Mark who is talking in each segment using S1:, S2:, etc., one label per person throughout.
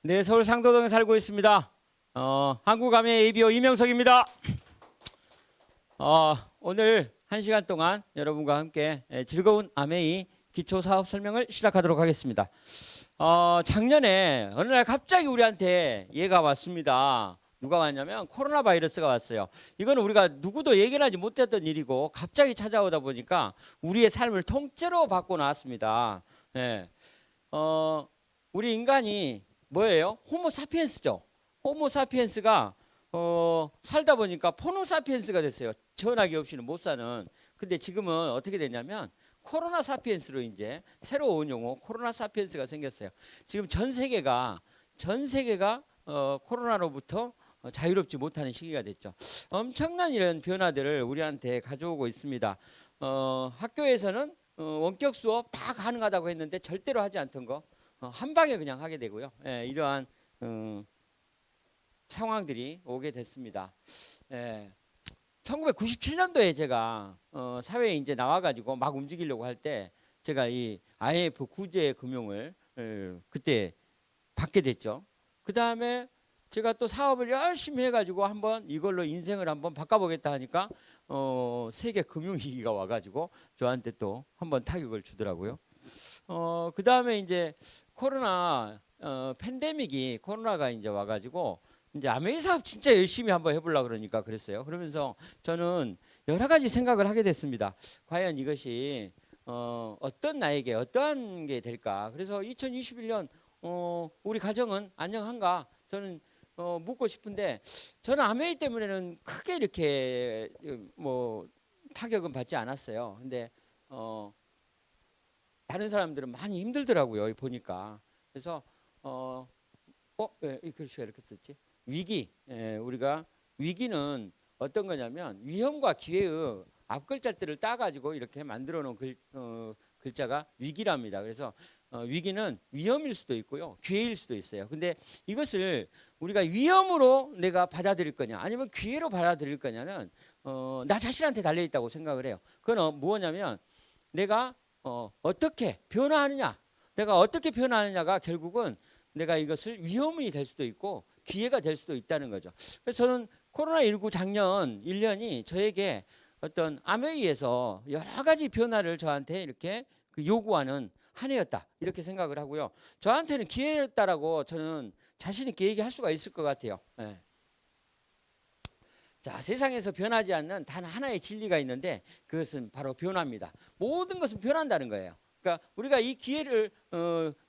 S1: 네, 서울 상도동에 살고 있습니다. 한국암의 ABO 이명석입니다. 오늘 1시간 동안 여러분과 함께 즐거운 아메이 기초 사업 설명을 시작하도록 하겠습니다. 작년에 어느 날 갑자기 우리한테 얘가 왔습니다. 누가 왔냐면 코로나 바이러스가 왔어요. 이거는 우리가 누구도 예견하지 못했던 일이고 갑자기 찾아오다 보니까 우리의 삶을 통째로 바꿔 놨습니다. 네. 우리 인간이 뭐예요? 호모사피엔스죠. 호모사피엔스가 살다 보니까 포노사피엔스가 됐어요. 전화기 없이는 못 사는. 근데 지금은 어떻게 됐냐면 코로나 사피엔스로 이제 새로 운 용어 코로나 사피엔스가 생겼어요. 지금 전 세계가 코로나로부터 자유롭지 못하는 시기가 됐죠. 엄청난 이런 변화들을 우리한테 가져오고 있습니다. 학교에서는 원격 수업 다 가능하다고 했는데 절대로 하지 않던 거 한 방에 그냥 하게 되고요. 이러한 상황들이 오게 됐습니다. 1997년도에 제가 사회에 이제 나와가지고 막 움직이려고 할 때 제가 이 IMF 구제 금융을 그때 받게 됐죠. 그 다음에 제가 또 사업을 열심히 해가지고 한번 이걸로 인생을 한번 바꿔보겠다 하니까 세계 금융위기가 와가지고 저한테 또 한번 타격을 주더라고요. 그 다음에 이제 코로나 팬데믹이 코로나가 이제 와가지고 이제 아메이 사업 진짜 열심히 한번 해보려고 그러니까 그랬어요. 그러면서 저는 여러 가지 생각을 하게 됐습니다. 과연 이것이 어떤 나에게 어떠한 게 될까? 그래서 2021년 우리 가정은 안녕한가? 저는 묻고 싶은데 저는 아메이 때문에는 크게 이렇게 뭐 타격은 받지 않았어요. 근데 다른 사람들은 많이 힘들더라고요. 보니까. 그래서 왜 이 글씨가 이렇게 썼지? 위기. 우리가 위기는 어떤 거냐면 위험과 기회의 앞글자들을 따가지고 이렇게 만들어 놓은 글자가 위기랍니다. 그래서 위기는 위험일 수도 있고요. 기회일 수도 있어요. 근데 이것을 우리가 위험으로 내가 받아들일 거냐 아니면 기회로 받아들일 거냐는 나 자신한테 달려 있다고 생각을 해요. 그건 뭐냐면 내가 어떻게 변화하느냐 내가 어떻게 변화하느냐가 결국은 내가 이것을 위험이 될 수도 있고 기회가 될 수도 있다는 거죠. 그래서 저는 코로나19 작년 1년이 저에게 어떤 아메이에서 여러 가지 변화를 저한테 이렇게 요구하는 한 해였다 이렇게 생각을 하고요. 저한테는 기회였다라고 저는 자신 있게 얘기할 수가 있을 것 같아요. 자, 세상에서 변하지 않는 단 하나의 진리가 있는데 그것은 바로 변화입니다. 모든 것은 변한다는 거예요. 그러니까 우리가 이 기회를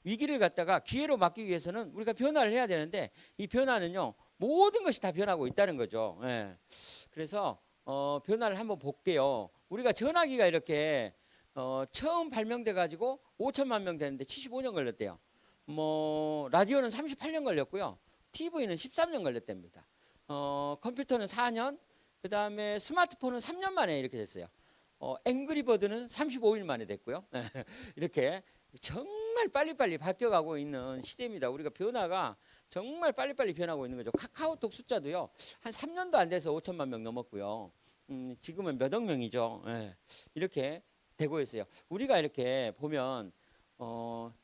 S1: 위기를 갖다가 기회로 막기 위해서는 우리가 변화를 해야 되는데 이 변화는요 모든 것이 다 변하고 있다는 거죠. 그래서 변화를 한번 볼게요. 우리가 전화기가 이렇게 처음 발명돼 가지고 5천만 명 되는데 75년 걸렸대요. 뭐 라디오는 38년 걸렸고요. TV는 13년 걸렸답니다. 컴퓨터는 4년, 그 다음에 스마트폰은 3년 만에 이렇게 됐어요. 앵그리버드는 35일 만에 됐고요. 이렇게 정말 빨리빨리 바뀌어가고 있는 시대입니다. 우리가 변화가 정말 빨리빨리 변하고 있는 거죠. 카카오톡 숫자도요, 한 3년도 안 돼서 5천만 명 넘었고요. 지금은 몇 억 명이죠. 이렇게 되고 있어요. 우리가 이렇게 보면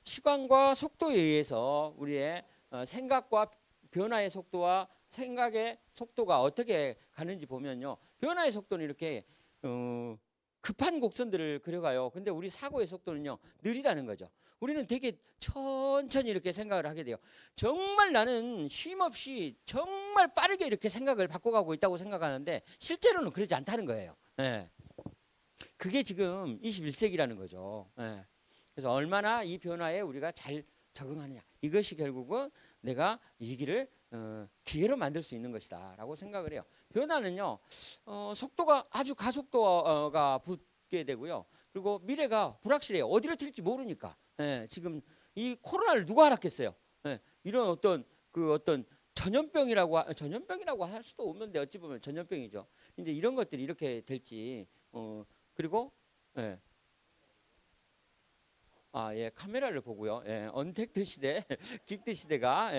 S1: 시간과 속도에 의해서 우리의 생각과 변화의 속도와 생각의 속도가 어떻게 가는지 보면요. 변화의 속도는 이렇게 급한 곡선들을 그려가요. 근데 우리 사고의 속도는요. 느리다는 거죠. 우리는 되게 천천히 이렇게 생각을 하게 돼요. 정말 나는 쉼없이 정말 빠르게 이렇게 생각을 바꿔가고 있다고 생각하는데 실제로는 그러지 않다는 거예요. 그게 지금 21세기라는 거죠. 그래서 얼마나 이 변화에 우리가 잘 적응하느냐. 이것이 결국은 내가 위기를 기회로 만들 수 있는 것이다 라고 생각을 해요. 변화는요 속도가 아주 가속도가 붙게 되고요. 그리고 미래가 불확실해요. 어디로 튈지 모르니까. 지금 이 코로나를 누가 알았겠어요. 이런 어떤 전염병이라고 할 수도 없는데 어찌 보면 전염병이죠. 이제 이런 것들이 이렇게 될지 그리고 카메라를 보고요. 언택트 시대, 긱트 시대가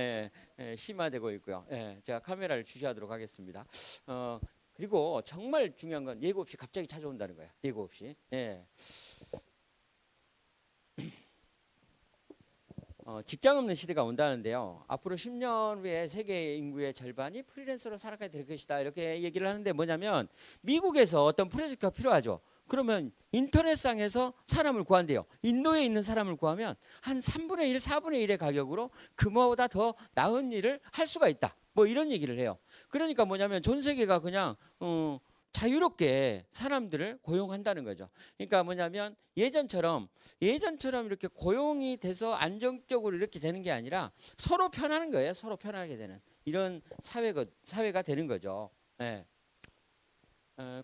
S1: 심화되고 있고요. 제가 카메라를 주시하도록 하겠습니다. 그리고 정말 중요한 건 예고 없이 갑자기 찾아온다는 거예요. 예고 없이. 직장 없는 시대가 온다는데요. 앞으로 10년 후에 세계 인구의 절반이 프리랜서로 살아가게 될 것이다. 이렇게 얘기를 하는데 뭐냐면 미국에서 어떤 프로젝트가 필요하죠. 그러면 인터넷상에서 사람을 구한대요. 인도에 있는 사람을 구하면 한 3분의 1, 4분의 1의 가격으로 그거보다 더 나은 일을 할 수가 있다. 뭐 이런 얘기를 해요. 그러니까 뭐냐면 전 세계가 그냥 자유롭게 사람들을 고용한다는 거죠. 그러니까 뭐냐면 예전처럼 이렇게 고용이 돼서 안정적으로 이렇게 되는 게 아니라 서로 편하는 거예요. 서로 편하게 되는 이런 사회가 되는 거죠. 예.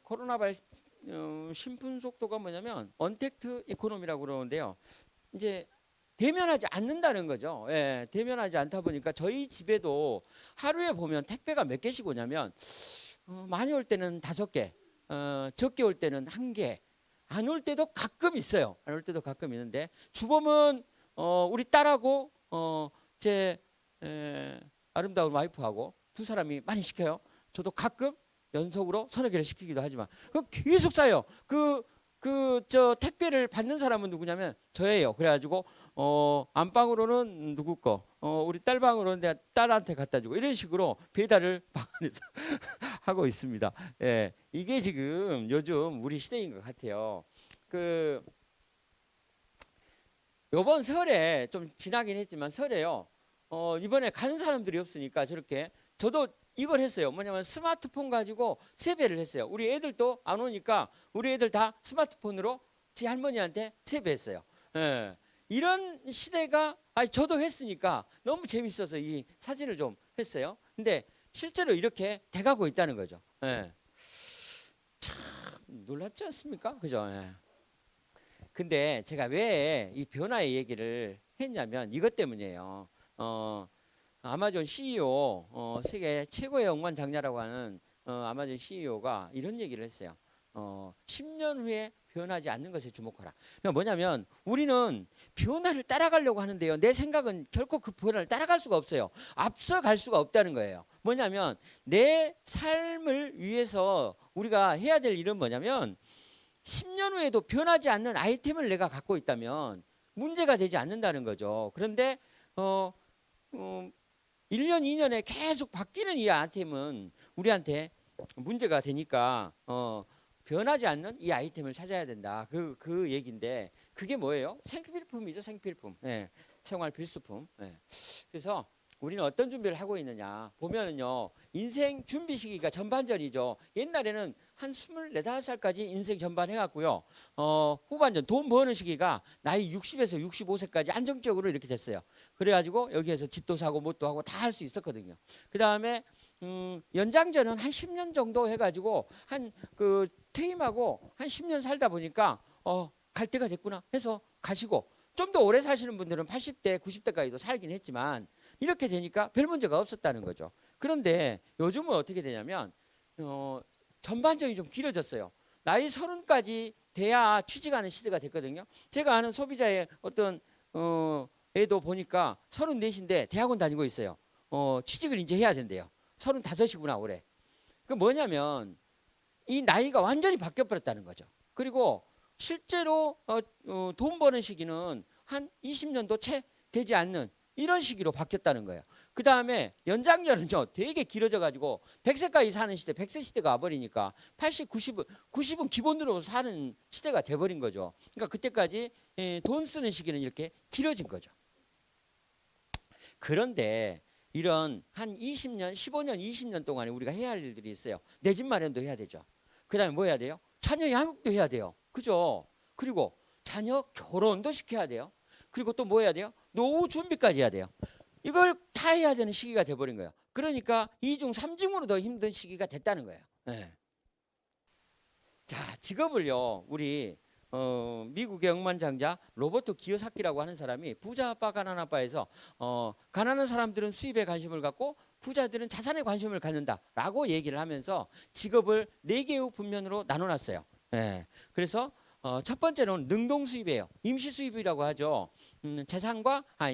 S1: 코로나 신분 속도가 뭐냐면 언택트 이코노미라고 그러는데요. 이제 대면하지 않는다는 거죠. 예, 대면하지 않다 보니까 저희 집에도 하루에 보면 택배가 몇 개씩 오냐면 많이 올 때는 5개, 적게 올 때는 1개, 안 올 때도 가끔 있어요. 안 올 때도 가끔 있는데 주범은 우리 딸하고 제 아름다운 와이프하고 두 사람이 많이 시켜요. 저도 가끔 연속으로 서너 개를 시키기도 하지만 그 계속 쌓여요. 저 택배를 받는 사람은 누구냐면 저예요. 그래가지고 안방으로는 누구 거, 우리 딸 방으로는 내가 딸한테 갖다 주고 이런 식으로 배달을 방 안에서 하고 있습니다. 예, 이게 지금 요즘 우리 시대인 것 같아요. 그 요번 설에 좀 지나긴 했지만 설에요. 이번에 가는 사람들이 없으니까 저렇게 저도 이걸 했어요. 뭐냐면 스마트폰 가지고 세배를 했어요. 우리 애들도 안 오니까 우리 애들 다 스마트폰으로 지 할머니한테 세배했어요. 예. 이런 시대가 아니 저도 했으니까 너무 재밌어서 이 사진을 좀 했어요. 근데 실제로 이렇게 돼가고 있다는 거죠. 예. 참 놀랍지 않습니까? 그죠? 예. 근데 제가 왜 이 변화의 얘기를 했냐면 이것 때문이에요. 아마존 CEO, 세계 최고의 억만장자라고 하는 아마존 CEO가 이런 얘기를 했어요. 10년 후에 변하지 않는 것에 주목하라. 그러니까 뭐냐면 우리는 변화를 따라가려고 하는데요. 내 생각은 결코 그 변화를 따라갈 수가 없어요. 앞서갈 수가 없다는 거예요. 뭐냐면 내 삶을 위해서 우리가 해야 될 일은 뭐냐면 10년 후에도 변하지 않는 아이템을 내가 갖고 있다면 문제가 되지 않는다는 거죠. 그런데 1년, 2년에 계속 바뀌는 이 아이템은 우리한테 문제가 되니까 변하지 않는 이 아이템을 찾아야 된다. 그 얘기인데 그게 뭐예요? 생필품이죠. 생필품. 예, 생활 필수품. 예. 그래서 우리는 어떤 준비를 하고 있느냐 보면은요. 인생 준비 시기가 전반전이죠. 옛날에는 한 24, 5살까지 인생 전반 해갖고요. 후반전 돈 버는 시기가 나이 60에서 65세까지 안정적으로 이렇게 됐어요. 그래가지고 여기에서 집도 사고 뭣도 하고 다 할 수 있었거든요. 그 다음에 연장전은 한 10년 정도 해가지고 한 그 퇴임하고 한 10년 살다 보니까 갈 때가 됐구나 해서 가시고 좀 더 오래 사시는 분들은 80대, 90대까지도 살긴 했지만 이렇게 되니까 별 문제가 없었다는 거죠. 그런데 요즘은 어떻게 되냐면 전반적이 좀 길어졌어요. 나이 30까지 돼야 취직하는 시대가 됐거든요. 제가 아는 소비자의 어떤 애도 보니까 34인데 대학원 다니고 있어요. 취직을 이제 해야 된대요. 35이구나 올해. 그 뭐냐면 이 나이가 완전히 바뀌어 버렸다는 거죠. 그리고 실제로 돈 버는 시기는 한 20년도 채 되지 않는 이런 시기로 바뀌었다는 거예요. 그 다음에 연장전은요 되게 길어져 가지고 100세까지 사는 시대, 100세 시대가 와버리니까 80, 90은 기본으로 사는 시대가 돼버린 거죠. 그러니까 그때까지 돈 쓰는 시기는 이렇게 길어진 거죠. 그런데 이런 한 20년, 15년, 20년 동안에 우리가 해야 할 일들이 있어요. 내 집 마련도 해야 되죠. 그 다음에 뭐 해야 돼요? 자녀 양육도 해야 돼요. 그죠? 그리고 자녀 결혼도 시켜야 돼요. 그리고 또 뭐 해야 돼요? 노후 준비까지 해야 돼요. 이걸 다 해야 되는 시기가 돼버린 거예요. 그러니까 2중, 3중으로 더 힘든 시기가 됐다는 거예요. 네. 자, 직업을요, 우리 미국의 억만장자 로버트 기요사키라고 하는 사람이 부자 아빠 가난한 아빠에서 가난한 사람들은 수입에 관심을 갖고 부자들은 자산에 관심을 갖는다라고 얘기를 하면서 직업을 4개의 분면으로 나눠놨어요. 예. 그래서 첫 번째는 능동 수입이에요. 임시 수입이라고 하죠.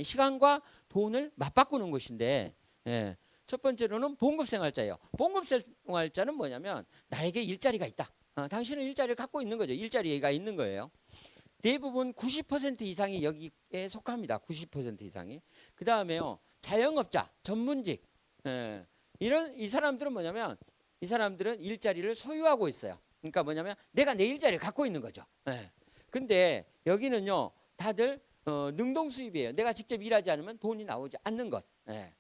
S1: 시간과 돈을 맞바꾸는 것인데 예. 첫 번째로는 봉급생활자예요. 봉급생활자는 뭐냐면 나에게 일자리가 있다. 당신은 일자리를 갖고 있는 거죠. 일자리가 있는 거예요. 대부분 90% 이상이 여기에 속합니다. 90% 이상이. 그 다음에요, 자영업자, 전문직. 예, 이 사람들은 뭐냐면, 이 사람들은 일자리를 소유하고 있어요. 그러니까 뭐냐면 내가 내 일자리를 갖고 있는 거죠. 예. 근데 여기는요, 다들 능동 수입이에요. 내가 직접 일하지 않으면 돈이 나오지 않는 것. 예.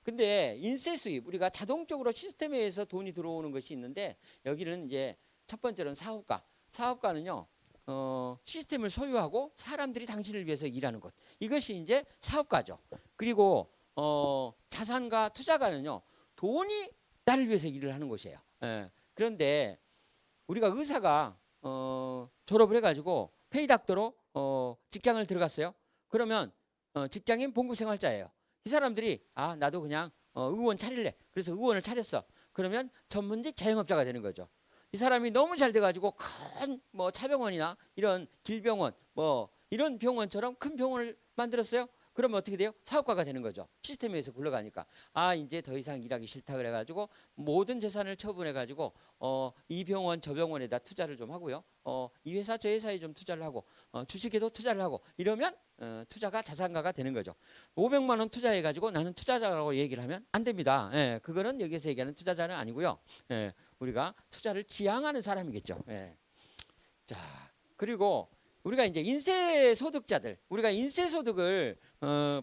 S1: 근데 인세 수입, 우리가 자동적으로 시스템에 의해서 돈이 들어오는 것이 있는데, 여기는 이제 첫 번째로는 사업가. 사업가는요, 시스템을 소유하고 사람들이 당신을 위해서 일하는 것. 이것이 이제 사업가죠. 그리고 자산가, 투자가는요, 돈이 나를 위해서 일을 하는 것이에요. 예. 그런데 우리가 의사가 졸업을 해가지고 페이닥터로 직장을 들어갔어요. 그러면 직장인 봉급생활자예요. 이 사람들이 나도 그냥 의원 차릴래. 그래서 의원을 차렸어. 그러면 전문직 자영업자가 되는 거죠. 이 사람이 너무 잘 돼가지고 큰 뭐 차병원이나 이런 길병원 뭐 이런 병원처럼 큰 병원을 만들었어요. 그러면 어떻게 돼요? 사업가가 되는 거죠. 시스템에서 굴러가니까. 이제 더 이상 일하기 싫다 그래가지고 모든 재산을 처분해가지고 이 병원 저 병원에다 투자를 좀 하고요. 이 회사 저 회사에 좀 투자를 하고 주식에도 투자를 하고 이러면 투자가 자산가가 되는 거죠. 500만 원 투자해가지고 나는 투자자라고 얘기를 하면 안 됩니다. 예, 그거는 여기서 얘기하는 투자자는 아니고요. 예, 우리가 투자를 지향하는 사람이겠죠. 예. 자, 그리고 우리가 이제 인세소득자들, 우리가 인세소득을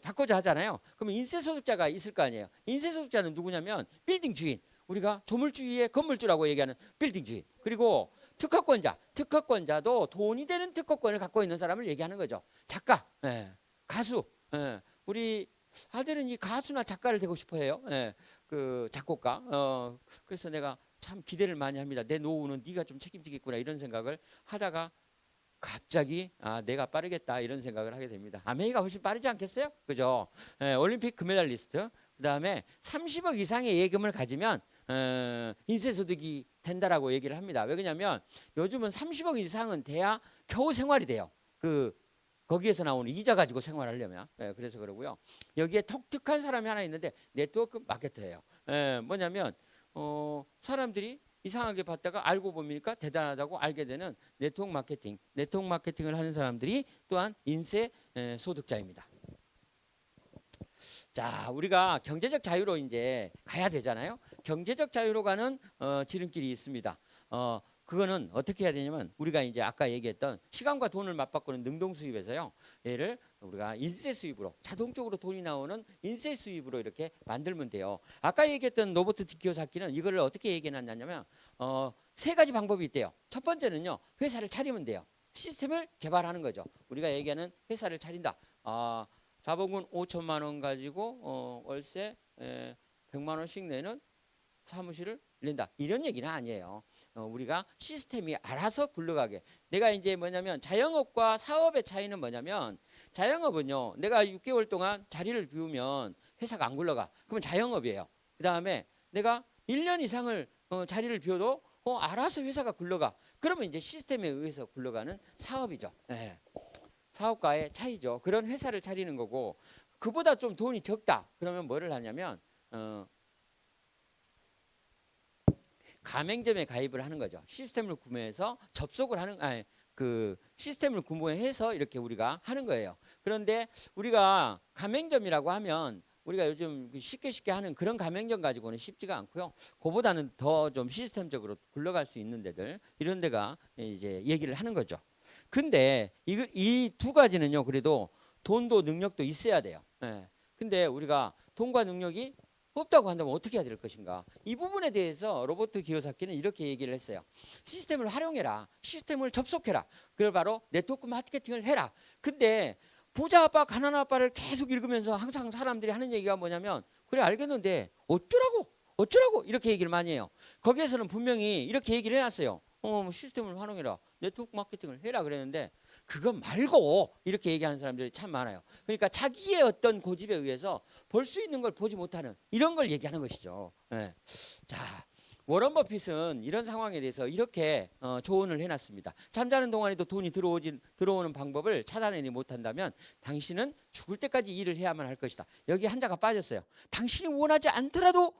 S1: 바꾸자 하잖아요. 그러면 인세소득자가 있을 거 아니에요. 인세소득자는 누구냐면 빌딩 주인, 우리가 조물주의의 건물주라고 얘기하는 빌딩 주인. 그리고 특허권자, 특허권자도 돈이 되는 특허권을 갖고 있는 사람을 얘기하는 거죠. 작가, 예, 가수. 예, 우리 아들은 이 가수나 작가를 되고 싶어해요. 예, 그 작곡가. 그래서 내가 참 기대를 많이 합니다. 내 노후는 네가 좀 책임지겠구나 이런 생각을 하다가 갑자기 내가 빠르겠다 이런 생각을 하게 됩니다. 아메리카 훨씬 빠르지 않겠어요? 그죠? 올림픽 금메달리스트. 그다음에 30억 이상의 예금을 가지면 인세소득이 된다라고 얘기를 합니다. 왜 그러냐면 요즘은 30억 이상은 돼야 겨우 생활이 돼요. 거기에서 나오는 이자 가지고 생활하려면. 그래서 그러고요. 여기에 독특한 사람이 하나 있는데 네트워크 마케터예요. 뭐냐면 사람들이 이상하게 봤다가 알고 보니까 대단하다고 알게 되는 네트워크 마케팅을 하는 사람들이 또한 인세 소득자입니다. 자, 우리가 경제적 자유로 이제 가야 되잖아요. 경제적 자유로 가는 지름길이 있습니다. 그거는 어떻게 해야 되냐면 우리가 이제 아까 얘기했던 시간과 돈을 맞바꾸는 능동 수입에서요. 얘를 우리가 인세 수입으로 자동적으로 돈이 나오는 인세 수입으로 이렇게 만들면 돼요. 아까 얘기했던 로버트 키요사키는 이거를 어떻게 얘기해놨냐면 세 가지 방법이 있대요. 첫 번째는요. 회사를 차리면 돼요. 시스템을 개발하는 거죠. 우리가 얘기하는 회사를 차린다. 자본금 5천만 원 가지고 월세 100만 원씩 내는 사무실을 낸다. 이런 얘기는 아니에요. 우리가 시스템이 알아서 굴러가게. 내가 이제 뭐냐면 자영업과 사업의 차이는 뭐냐면 자영업은요. 내가 6개월 동안 자리를 비우면 회사가 안 굴러가. 그러면 자영업이에요. 그 다음에 내가 1년 이상을 자리를 비워도 알아서 회사가 굴러가. 그러면 이제 시스템에 의해서 굴러가는 사업이죠. 네. 사업과의 차이죠. 그런 회사를 차리는 거고 그보다 좀 돈이 적다. 그러면 뭐를 하냐면 가맹점에 가입을 하는 거죠. 시스템을 구매해서 접속을 하는 그 시스템을 구매해서 이렇게 우리가 하는 거예요. 그런데 우리가 가맹점이라고 하면 우리가 요즘 쉽게 하는 그런 가맹점 가지고는 쉽지가 않고요. 그보다는 더 좀 시스템적으로 굴러갈 수 있는 데들 이런 데가 이제 얘기를 하는 거죠. 근데 이 두 가지는요. 그래도 돈도 능력도 있어야 돼요. 근데 우리가 돈과 능력이 없다고 한다면 어떻게 해야 될 것인가? 이 부분에 대해서 로버트 키요사키는 이렇게 얘기를 했어요. 시스템을 활용해라. 시스템을 접속해라. 그걸 바로 네트워크 마케팅을 해라. 근데 부자 아빠, 가난한 아빠를 계속 읽으면서 항상 사람들이 하는 얘기가 뭐냐면 그래 알겠는데 어쩌라고 이렇게 얘기를 많이 해요. 거기에서는 분명히 이렇게 얘기를 해놨어요. 시스템을 활용해라. 네트워크 마케팅을 해라 그랬는데 그거 말고 이렇게 얘기하는 사람들이 참 많아요. 그러니까 자기의 어떤 고집에 의해서 볼 수 있는 걸 보지 못하는 이런 걸 얘기하는 것이죠. 자, 워런 버핏은 이런 상황에 대해서 이렇게 조언을 해놨습니다. 잠자는 동안에도 돈이 들어오는 방법을 찾아내지 못한다면 당신은 죽을 때까지 일을 해야만 할 것이다. 여기 한자가 빠졌어요. 당신이 원하지 않더라도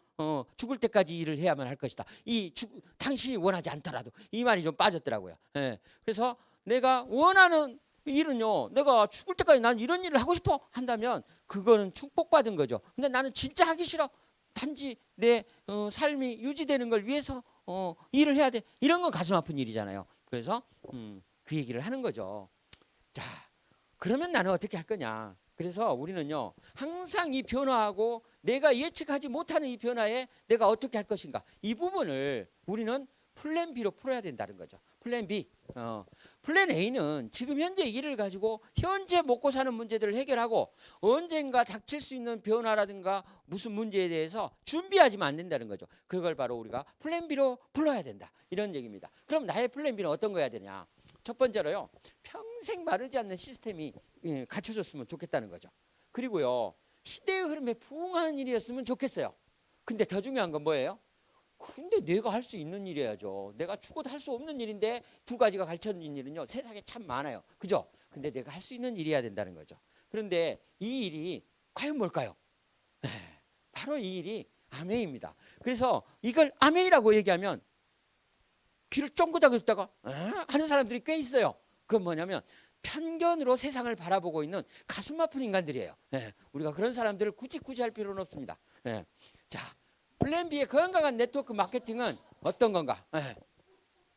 S1: 죽을 때까지 일을 해야만 할 것이다. 당신이 원하지 않더라도 이 말이 좀 빠졌더라고요. 그래서 내가 원하는 일은요, 내가 죽을 때까지 난 이런 일을 하고 싶어 한다면 그거는 축복받은 거죠. 근데 나는 진짜 하기 싫어. 단지 내 삶이 유지되는 걸 위해서 일을 해야 돼. 이런 건 가슴 아픈 일이잖아요. 그래서 그 얘기를 하는 거죠. 자, 그러면 나는 어떻게 할 거냐. 그래서 우리는요, 항상 이 변화하고 내가 예측하지 못하는 이 변화에 내가 어떻게 할 것인가. 이 부분을 우리는 플랜 B로 풀어야 된다는 거죠. 플랜 B. 플랜 A는 지금 현재 일을 가지고 현재 먹고 사는 문제들을 해결하고 언젠가 닥칠 수 있는 변화라든가 무슨 문제에 대해서 준비하지만 안 된다는 거죠. 그걸 바로 우리가 플랜 B로 불러야 된다. 이런 얘기입니다. 그럼 나의 플랜 B는 어떤 거야 되냐. 첫 번째로요. 평생 마르지 않는 시스템이 갖춰졌으면 좋겠다는 거죠. 그리고요. 시대의 흐름에 부응하는 일이었으면 좋겠어요. 근데 더 중요한 건 뭐예요? 근데 내가 할 수 있는 일이야죠. 내가 죽어도 할 수 없는 일인데 두 가지가 갖춰진 일은요. 세상에 참 많아요. 그죠? 근데 내가 할 수 있는 일이어야 된다는 거죠. 그런데 이 일이 과연 뭘까요? 바로 이 일이 아메이입니다. 그래서 이걸 아메이라고 얘기하면 귀를 쫑긋하고 듣다가 하는 사람들이 꽤 있어요. 그건 뭐냐면 편견으로 세상을 바라보고 있는 가슴 아픈 인간들이에요. 우리가 그런 사람들을 굳이 할 필요는 없습니다. 자, 플랜 B의 건강한 네트워크 마케팅은 어떤 건가?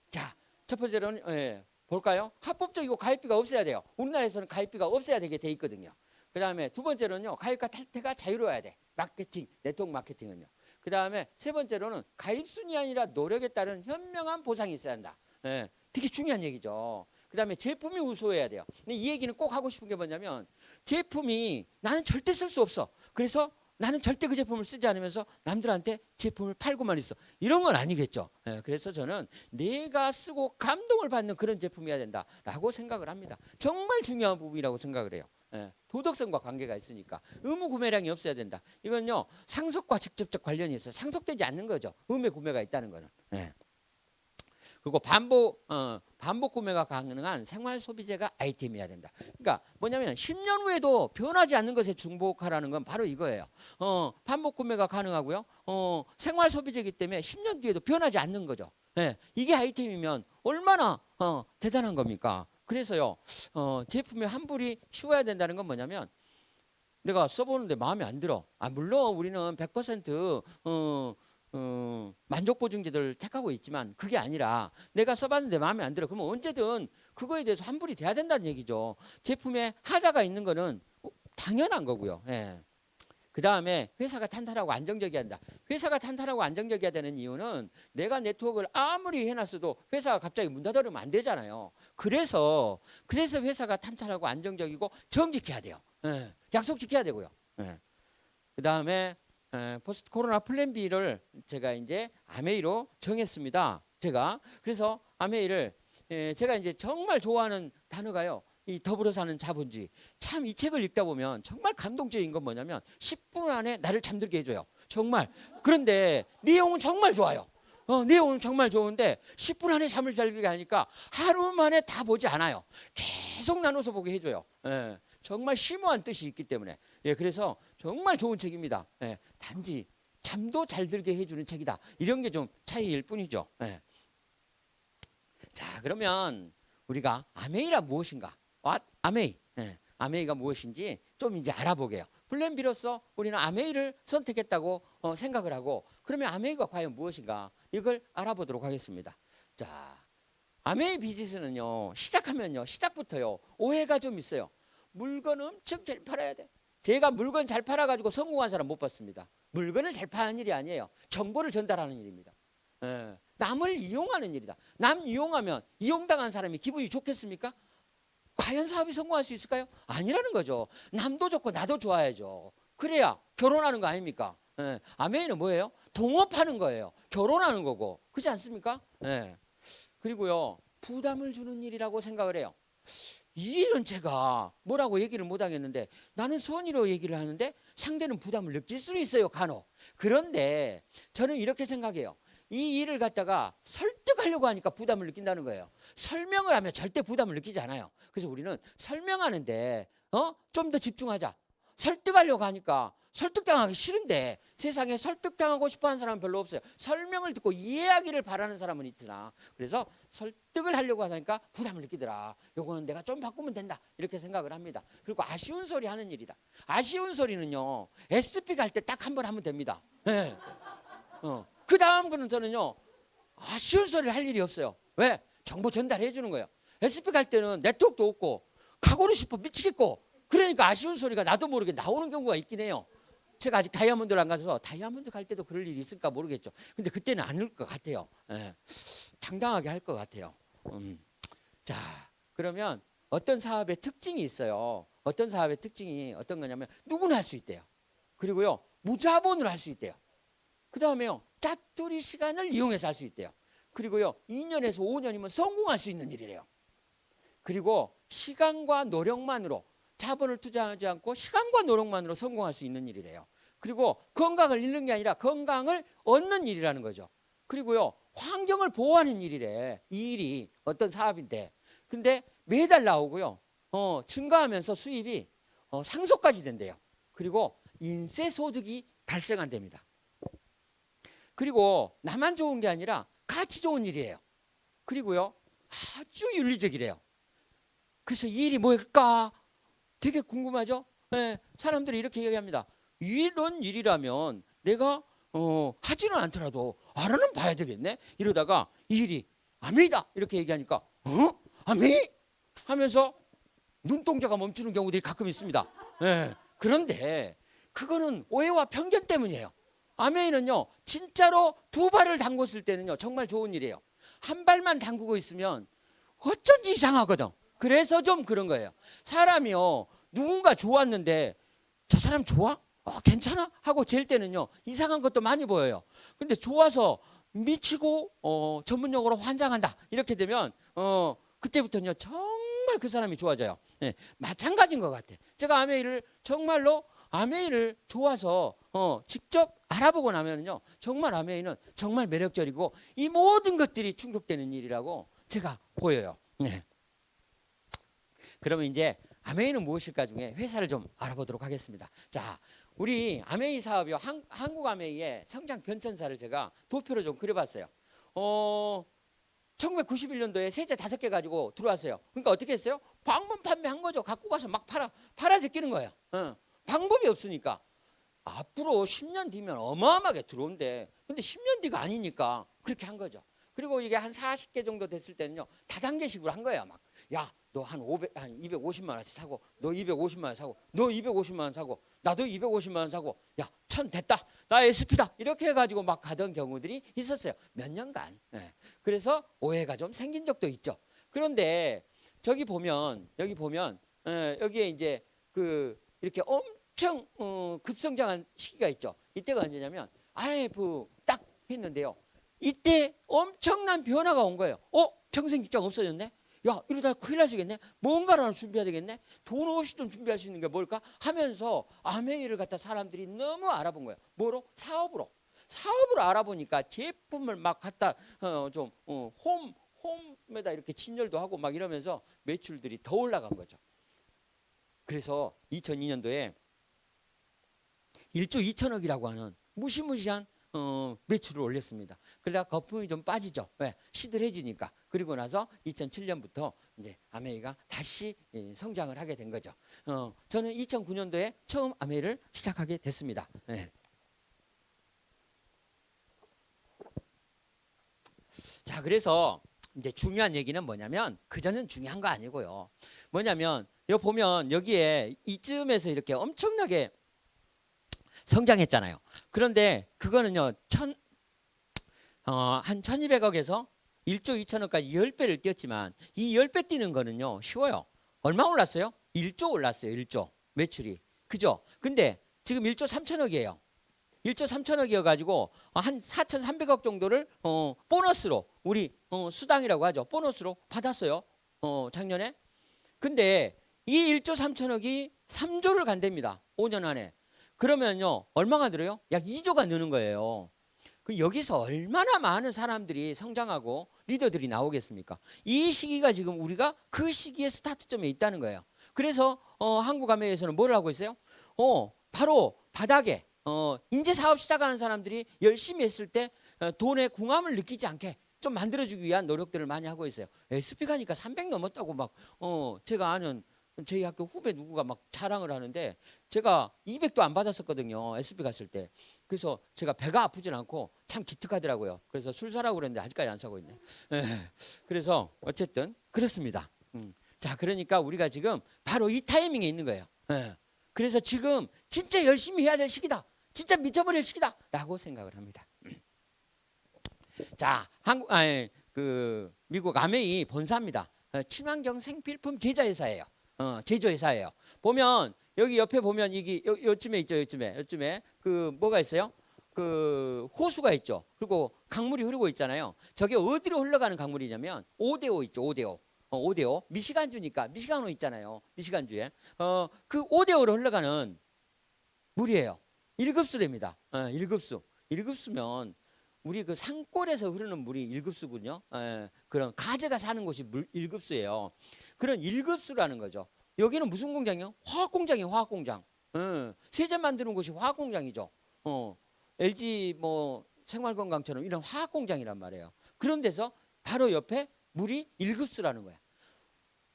S1: 자, 첫 번째로는 볼까요? 합법적이고 가입비가 없어야 돼요. 우리나라에서는 가입비가 없어야 되게 돼 있거든요. 그 다음에 두 번째로는요, 가입과 탈퇴가 자유로워야 돼. 마케팅, 네트워크 마케팅은요. 그 다음에 세 번째로는 가입순이 아니라 노력에 따른 현명한 보상이 있어야 한다. 되게 중요한 얘기죠. 그 다음에 제품이 우수해야 돼요. 근데 이 얘기는 꼭 하고 싶은 게 뭐냐면 제품이 나는 절대 쓸 수 없어. 그래서 나는 절대 그 제품을 쓰지 않으면서 남들한테 제품을 팔고만 있어. 이런 건 아니겠죠. 그래서 저는 내가 쓰고 감동을 받는 그런 제품이어야 된다라고 생각을 합니다. 정말 중요한 부분이라고 생각을 해요. 도덕성과 관계가 있으니까 의무 구매량이 없어야 된다. 이건요 상속과 직접적 관련이 있어요. 상속되지 않는 거죠. 의무 구매가 있다는 거는. 그리고 반복 구매가 가능한 생활 소비재가 아이템이어야 된다. 그러니까 뭐냐면 10년 후에도 변하지 않는 것에 중복하라는 건 바로 이거예요. 반복 구매가 가능하고요. 생활 소비재이기 때문에 10년 뒤에도 변하지 않는 거죠. 이게 아이템이면 얼마나 대단한 겁니까? 그래서요. 제품의 환불이 쉬워야 된다는 건 뭐냐면 내가 써보는데 마음에 안 들어. 물론 우리는 100% 만족 보증제도를 택하고 있지만 그게 아니라 내가 써봤는데 마음에 안 들어. 그러면 언제든 그거에 대해서 환불이 돼야 된다는 얘기죠. 제품에 하자가 있는 거는 당연한 거고요. 그 다음에 회사가 탄탄하고 안정적이어야 한다. 회사가 탄탄하고 안정적이어야 되는 이유는 내가 네트워크를 아무리 해놨어도 회사가 갑자기 문 닫으면 안 되잖아요. 그래서 회사가 탄탄하고 안정적이고 정직해야 돼요. 약속 지켜야 되고요. 그 다음에 포스트 코로나 플랜 B를 제가 이제 아메이로 정했습니다. 그래서 아메이를 제가 이제 정말 좋아하는 단어가요. 이 더불어 사는 자본주의. 참 이 책을 읽다 보면 정말 감동적인 건 뭐냐면 10분 안에 나를 잠들게 해줘요. 정말. 그런데 내용은 정말 좋아요. 내용은 정말 좋은데 10분 안에 잠을 잘 들게 하니까 하루 만에 다 보지 않아요. 계속 나눠서 보게 해줘요. 정말 심오한 뜻이 있기 때문에. 그래서 정말 좋은 책입니다. 단지 잠도 잘 들게 해주는 책이다. 이런 게 좀 차이일 뿐이죠. 자, 그러면 우리가 아메이란 무엇인가? 아메이. 아메이가 무엇인지 좀 이제 알아보게요. 플랜 B로서 우리는 아메이를 선택했다고 생각을 하고 그러면 아메이가 과연 무엇인가? 이걸 알아보도록 하겠습니다. 자, 아메이 비즈니스는요. 시작부터요. 오해가 좀 있어요. 물건 엄청 잘 팔아야 돼. 제가 물건 잘 팔아가지고 성공한 사람 못 봤습니다. 물건을 잘 파는 일이 아니에요. 정보를 전달하는 일입니다. 남을 이용하는 일이다. 남 이용하면 이용당한 사람이 기분이 좋겠습니까? 과연 사업이 성공할 수 있을까요? 아니라는 거죠. 남도 좋고 나도 좋아야죠. 그래야 결혼하는 거 아닙니까? 아메이는 뭐예요? 동업하는 거예요. 결혼하는 거고. 그렇지 않습니까? 그리고요. 부담을 주는 일이라고 생각을 해요. 이 일은 제가 뭐라고 얘기를 못 하겠는데 나는 선의로 얘기를 하는데 상대는 부담을 느낄 수는 있어요. 간혹. 그런데 저는 이렇게 생각해요. 이 일을 갖다가 설득하려고 하니까 부담을 느낀다는 거예요. 설명을 하면 절대 부담을 느끼지 않아요. 그래서 우리는 설명하는데 좀 더 집중하자. 설득하려고 하니까 설득당하기 싫은데, 세상에 설득당하고 싶어하는 사람은 별로 없어요. 설명을 듣고 이해하기를 바라는 사람은 있으나, 그래서 설득을 하려고 하니까 부담을 느끼더라. 요거는 내가 좀 바꾸면 된다, 이렇게 생각을 합니다. 그리고 아쉬운 소리 하는 일이다. 아쉬운 소리는요, SP 갈 때 딱 한 번 하면 됩니다. 네. 그 다음부터는요 아쉬운 소리를 할 일이 없어요. 왜? 정보 전달해 주는 거예요. SP 갈 때는 네트워크도 없고 가고는 싶어 미치겠고, 그러니까 아쉬운 소리가 나도 모르게 나오는 경우가 있긴 해요. 제가 아직 다이아몬드를 안 가서 다이아몬드 갈 때도 그럴 일이 있을까 모르겠죠. 근데 그때는 아닐 것 같아요. 예. 당당하게 할 것 같아요. 자, 그러면 어떤 사업의 특징이 있어요. 어떤 사업의 특징이 어떤 거냐면 누구나 할 수 있대요. 그리고요 무자본으로 할 수 있대요. 그 다음에요 짜투리 시간을 이용해서 할 수 있대요. 그리고요 2년에서 5년이면 성공할 수 있는 일이래요. 그리고 시간과 노력만으로, 자본을 투자하지 않고 시간과 노력만으로 성공할 수 있는 일이래요. 그리고 건강을 잃는 게 아니라 건강을 얻는 일이라는 거죠. 그리고요 환경을 보호하는 일이래. 이 일이 어떤 사업인데, 근데 매달 나오고요 증가하면서 수입이 상속까지 된대요. 그리고 인세 소득이 발생한답니다. 그리고 나만 좋은 게 아니라 같이 좋은 일이에요. 그리고요 아주 윤리적이래요. 그래서 이 일이 뭘까 되게 궁금하죠. 네, 사람들이 이렇게 얘기합니다. 이런 일이라면 내가 하지는 않더라도 알아는 봐야 되겠네. 이러다가 이 일이 아메이다 이렇게 얘기하니까 아메이 하면서 눈동자가 멈추는 경우들이 가끔 있습니다. 네, 그런데 그거는 오해와 편견 때문이에요. 아메이는요 진짜로 두 발을 담궜을 때는요 정말 좋은 일이에요. 한 발만 담그고 있으면 어쩐지 이상하거든. 그래서 좀 그런 거예요. 사람이요 누군가 좋았는데 저 사람 좋아? 괜찮아? 하고 잴 때는요 이상한 것도 많이 보여요. 근데 좋아서 미치고 전문용어로 환장한다 이렇게 되면 그때부터는요 정말 그 사람이 좋아져요. 네, 마찬가지인 것 같아. 제가 아메이를 정말로 아메이를 좋아서 직접 알아보고 나면요 정말 아메이는 정말 매력적이고 이 모든 것들이 충족되는 일이라고 제가 보여요. 네. 그러면 이제 아메이는 무엇일까 중에 회사를 좀 알아보도록 하겠습니다. 자, 우리 아메이 사업이요 한국 아메이의 성장 변천사를 제가 도표로 좀 그려봤어요. 1991년도에 세제 5개 가지고 들어왔어요. 그러니까 어떻게 했어요? 방문 판매한 거죠. 갖고 가서 막 팔아 제끼는 거예요. 방법이 없으니까. 앞으로 10년 뒤면 어마어마하게 들어온대. 근데 10년 뒤가 아니니까 그렇게 한 거죠. 그리고 이게 한 40개 정도 됐을 때는요 다단계식으로 한 거예요. 막 야, 너 한 250만 원씩 사고, 너 250만 원 사고, 너 250만 원 사고, 나도 250만 원 사고, 야, 1000 됐다, 나 SP다 이렇게 해가지고 막 가던 경우들이 있었어요. 몇 년간. 네. 그래서 오해가 좀 생긴 적도 있죠. 그런데 여기 보면 여기에 이제 이렇게 엄청 급성장한 시기가 있죠. 이때가 언제냐면 IMF 딱 했는데요. 이때 엄청난 변화가 온 거예요. 평생 직장 없어졌네. 야, 이러다 큰일 나시겠네. 뭔가를 준비해야 되겠네. 돈 없이 좀 준비할 수 있는 게 뭘까 하면서 아메이를 갖다 사람들이 너무 알아본 거예요. 뭐로? 사업으로 알아보니까 제품을 막 갖다 홈에다 이렇게 진열도 하고 막 이러면서 매출들이 더 올라간 거죠. 그래서 2002년도에 1조 2천억이라고 하는 무시무시한 매출을 올렸습니다. 그러다 거품이 좀 빠지죠. 왜? 시들해지니까. 그리고 나서 2007년부터 이제 아메이가 다시 성장을 하게 된 거죠. 저는 2009년도에 처음 아메이를 시작하게 됐습니다. 네. 자, 그래서 이제 중요한 얘기는 뭐냐면 그전은 중요한 거 아니고요. 뭐냐면 여기 보면 여기에 이쯤에서 이렇게 엄청나게 성장했잖아요. 그런데 그거는요 한 1200억에서 1조 2천억까지 10배를 뛰었지만 이 10배 뛰는 거는요 쉬워요. 얼마 올랐어요? 1조 올랐어요. 1조 매출이. 그죠? 근데 지금 1조 3천억이에요. 1조 3천억이어 가지고 한 4,300억 정도를 보너스로 우리 수당이라고 하죠. 보너스로 받았어요. 작년에. 근데 이 1조 3천억이 3조를 간답니다. 5년 안에. 그러면요 얼마가 들어요? 약 2조가 느는 거예요. 여기서 얼마나 많은 사람들이 성장하고 리더들이 나오겠습니까? 이 시기가 지금 우리가 그 시기의 스타트점에 있다는 거예요. 그래서 한국 아메이에서는 뭘 하고 있어요? 바로 바닥에 인재 사업 시작하는 사람들이 열심히 했을 때 돈의 궁함을 느끼지 않게 좀 만들어주기 위한 노력들을 많이 하고 있어요. SP 가니까 300 넘었다고 막 제가 아는 저희 학교 후배 누구가 막 자랑을 하는데 제가 200도 안 받았었거든요. SP 갔을 때. 그래서 제가 배가 아프진 않고 참 기특하더라고요. 그래서 술 사라고 그랬는데 아직까지 안 사고 있네. 예. 그래서 어쨌든 그렇습니다. 자, 그러니까 우리가 지금 바로 이 타이밍에 있는 거예요. 예. 그래서 지금 진짜 열심히 해야 될 시기다. 진짜 미쳐버릴 시기다. 라고 생각을 합니다. 자, 미국 아메이 본사입니다. 친환경 생필품 제조회사예요. 제조회사예요. 보면 여기 옆에 보면 이게 요쯤에 있죠. 요쯤에 그 뭐가 있어요? 그 호수가 있죠. 그리고 강물이 흐르고 있잖아요. 저게 어디로 흘러가는 강물이냐면 오데오 있죠. 오데오. 오데오. 미시간주니까 미시간호 있잖아요. 미시간주에. 그 오데오로 흘러가는 물이에요. 1급수랍니다. 1급수. 1급수면 우리 그 산골에서 흐르는 물이 1급수군요. 그런 가재가 사는 곳이 1급수예요. 그런 1급수라는 거죠. 여기는 무슨 공장이요? 화학공장이에요. 화학공장. 세제 만드는 곳이 화학공장이죠. LG 뭐 생활건강처럼 이런 화학공장이란 말이에요. 그런 데서 바로 옆에 물이 1급수라는 거야.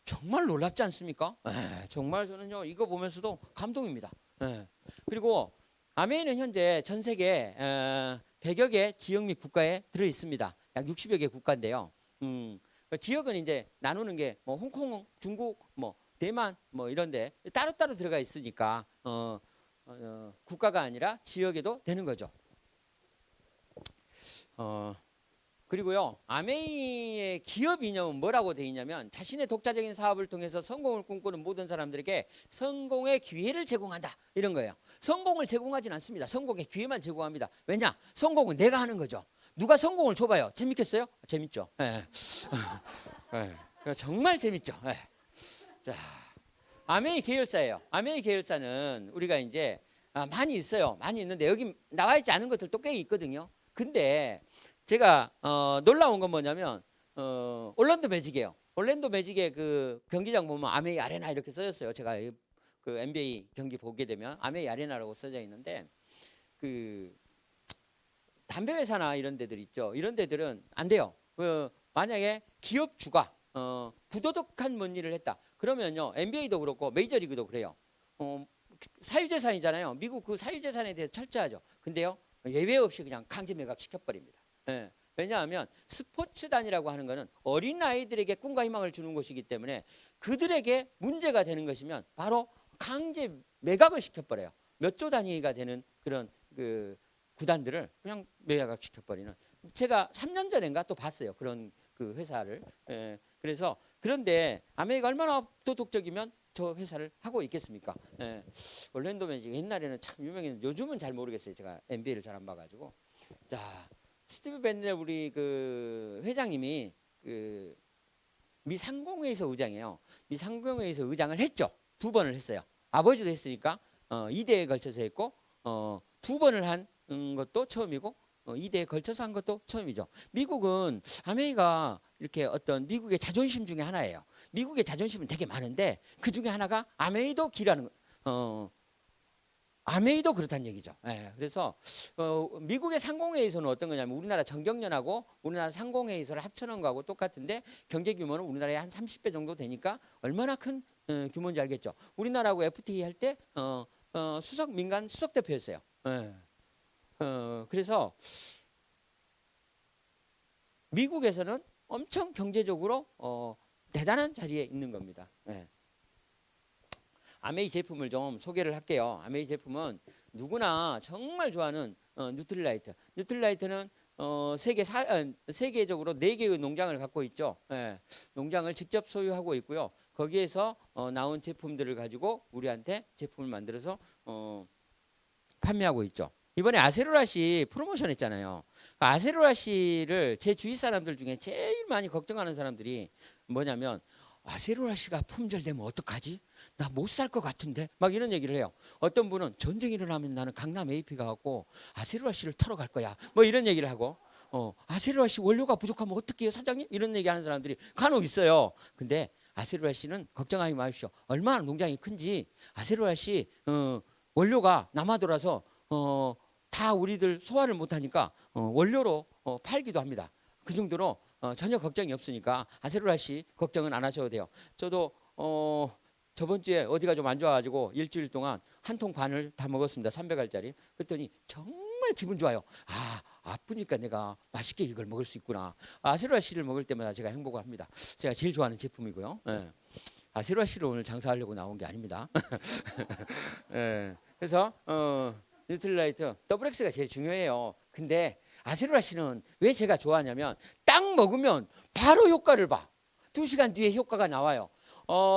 S1: 정말 놀랍지 않습니까? 정말 저는요 이거 보면서도 감동입니다. 그리고 아메이는 현재 전 세계 100여 개 지역 및 국가에 들어 있습니다. 약 60여 개 국가인데요. 지역은 이제 나누는 게 뭐 홍콩, 중국, 뭐 대만 뭐 이런데 따로따로 들어가 있으니까 국가가 아니라 지역에도 되는 거죠. 그리고요 아메이의 기업 이념은 뭐라고 돼 있냐면 자신의 독자적인 사업을 통해서 성공을 꿈꾸는 모든 사람들에게 성공의 기회를 제공한다 이런 거예요. 성공을 제공하진 않습니다. 성공의 기회만 제공합니다. 왜냐? 성공은 내가 하는 거죠. 누가 성공을 줘봐요. 재밌겠어요? 재밌죠. 정말 재밌죠. 자, 아메이 계열사예요. 아메이 계열사는 우리가 이제 많이 있어요. 많이 있는데 여기 나와 있지 않은 것들도 꽤 있거든요. 근데 제가 놀라운 건 뭐냐면 올랜도 매직이에요. 올랜도 매직의 그 경기장 보면 아메이 아레나 이렇게 써졌어요. 제가 그 NBA 경기 보게 되면 아메이 아레나라고 써져 있는데 그 담배 회사나 이런 데들 있죠. 이런 데들은 안 돼요. 만약에 기업주가 부도덕한 뭔 일을 했다. 그러면요 NBA도 그렇고 메이저리그도 그래요. 사유재산이잖아요. 미국 그 사유재산에 대해서 철저하죠. 근데요 예외 없이 그냥 강제 매각 시켜버립니다. 왜냐하면 스포츠단이라고 하는 것은 어린 아이들에게 꿈과 희망을 주는 것이기 때문에 그들에게 문제가 되는 것이면 바로 강제 매각을 시켜버려요. 몇 조 단위가 되는 그런 그 구단들을 그냥 매각 시켜버리는. 제가 3년 전인가 또 봤어요. 그런 그 회사를. 그래서 그런데 아메리카 얼마나 도덕적이면 저 회사를 하고 있겠습니까? 올랜도 매직 옛날에는 참 유명했는데 요즘은 잘 모르겠어요. 제가 NBA를 잘 안 봐가지고. 자, 스티브 벤넬 우리 그 회장님이 그 미 상공회의소 의장이에요. 미 상공회의소 의장을 했죠. 2번을 했어요. 아버지도 했으니까 2대에 걸쳐서 했고 2번을 한 것도 처음이고 2대에 걸쳐서 한 것도 처음이죠. 미국은 아메이가 이렇게 어떤 미국의 자존심 중에 하나예요. 미국의 자존심은 되게 많은데 그 중에 하나가 아메이도 기라는 아메이도 그렇다는 얘기죠. 그래서 미국의 상공회의소는 어떤 거냐면 우리나라 정경련하고 우리나라 상공회의소를 합쳐놓은 거하고 똑같은데 경제 규모는 우리나라의 한 30배 정도 되니까 얼마나 큰 규모인지 알겠죠. 우리나라하고 FTA 할 때 수석 민간 수석 대표였어요. 그래서 미국에서는 엄청 경제적으로 대단한 자리에 있는 겁니다. 아메이 제품을 좀 소개를 할게요. 아메이 제품은 누구나 정말 좋아하는 뉴트릴라이트. 뉴트릴라이트는 세계적으로 4개의 농장을 갖고 있죠. 농장을 직접 소유하고 있고요. 거기에서 나온 제품들을 가지고 우리한테 제품을 만들어서 판매하고 있죠. 이번에 아세로라시 프로모션 했잖아요. 아세로라시를 제 주위 사람들 중에 제일 많이 걱정하는 사람들이 뭐냐면 아세로라시가 품절되면 어떡하지? 나 못 살 것 같은데 막 이런 얘기를 해요. 어떤 분은 전쟁이 일어나면 나는 강남 AP가 갖고 아세로라시를 털어 갈 거야 뭐 이런 얘기를 하고 아세로라시 원료가 부족하면 어떡해요 사장님? 이런 얘기 하는 사람들이 간혹 있어요. 근데 아세로라시는 걱정하지 마십시오. 얼마나 농장이 큰지 아세로라시 원료가 남아 돌아서 다 우리들 소화를 못하니까 원료로 팔기도 합니다. 그 정도로 전혀 걱정이 없으니까 아세로라씨 걱정은 안 하셔도 돼요. 저도 저번 주에 어디가 좀 안 좋아가지고 일주일 동안 한 통 반을 다 먹었습니다. 300알짜리. 그랬더니 정말 기분 좋아요. 아프니까 내가 맛있게 이걸 먹을 수 있구나. 아세로라씨를 먹을 때마다 제가 행복을 합니다. 제가 제일 좋아하는 제품이고요. 예. 아세로라씨로 오늘 장사하려고 나온 게 아닙니다. 예. 그래서 뉴트릴라이트 더블엑스가 제일 중요해요. 근데 아세로라씨는 왜 제가 좋아하냐면 딱 먹으면 바로 효과를 봐. 2시간 뒤에 효과가 나와요.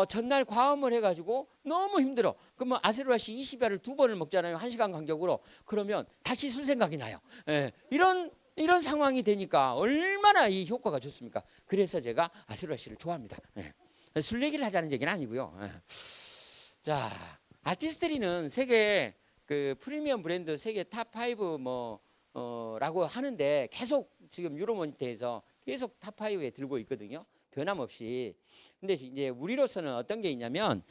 S1: 전날 과음을 해가지고 너무 힘들어. 그러면 아세로라씨 20알을 2번을 먹잖아요. 1시간 간격으로. 그러면 다시 술 생각이 나요. 예. 이런 상황이 되니까 얼마나 이 효과가 좋습니까? 그래서 제가 아세로라씨를 좋아합니다. 예. 술 얘기를 하자는 얘기는 아니고요. 예. 자, 아티스트리는 세계 그 프리미엄 브랜드 세계 탑5 라고 하는데 계속 지금 유로모니터에서 계속 탑5에 들고 있거든요. 변함없이. 근데 이제 우리로서는 어떤 게 있냐면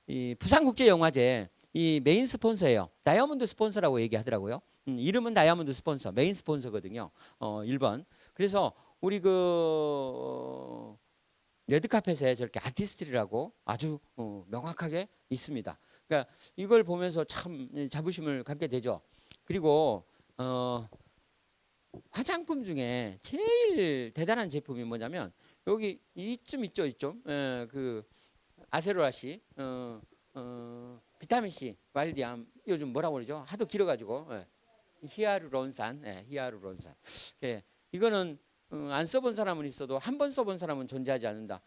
S1: 이 부산국제영화제 이 메인 스폰서예요. 다이아몬드 스폰서라고 얘기하더라고요. 이름은 다이아몬드 스폰서, 메인 스폰서거든요. 1번. 그래서 우리 그 레드카펫에 저렇게 아티스트리라고 아주 명확하게 있습니다. 그러니까 이걸 보면서 참 자부심을 갖게 되죠. 그리고 화장품 중에 제일 대단한 제품이 뭐냐면 여기 이쯤 있죠, 이쯤. 그 아세로라씨, 비타민 C, 말디암 요즘 뭐라고 그러죠? 하도 길어가지고 히아루론산, 히아루론산. 이거는 안 써본 사람은 있어도 한 번 써본 사람은 존재하지 않는다.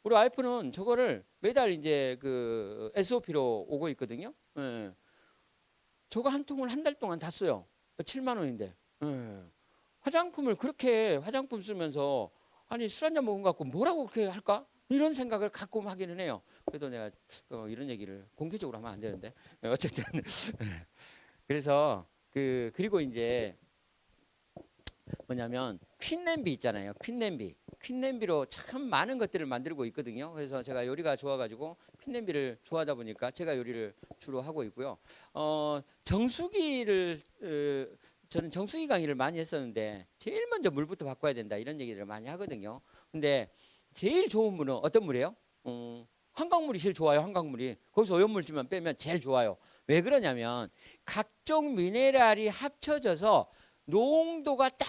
S1: 우리 와이프는 저거를 매달 이제 그 SOP로 오고 있거든요. 저거 한 통을 한 달 동안 다 써요. 7만 원인데. 화장품을 그렇게 화장품 쓰면서 아니 술 한잔 먹은 것 같고 뭐라고 그렇게 할까? 이런 생각을 가끔 하기는 해요. 그래도 내가 이런 얘기를 공개적으로 하면 안 되는데 어쨌든 그래서 그리고 이제 뭐냐면 퀸 냄비 있잖아요. 퀸 냄비로 참 많은 것들을 만들고 있거든요. 그래서 제가 요리가 좋아가지고 퀸 냄비를 좋아하다 보니까 제가 요리를 주로 하고 있고요. 정수기를 저는 정수기 강의를 많이 했었는데 제일 먼저 물부터 바꿔야 된다 이런 얘기를 많이 하거든요. 근데 제일 좋은 물은 어떤 물이에요? 한강물이 제일 좋아요. 한강물이 거기서 오염물질만 빼면 제일 좋아요. 왜 그러냐면 각종 미네랄이 합쳐져서 농도가 딱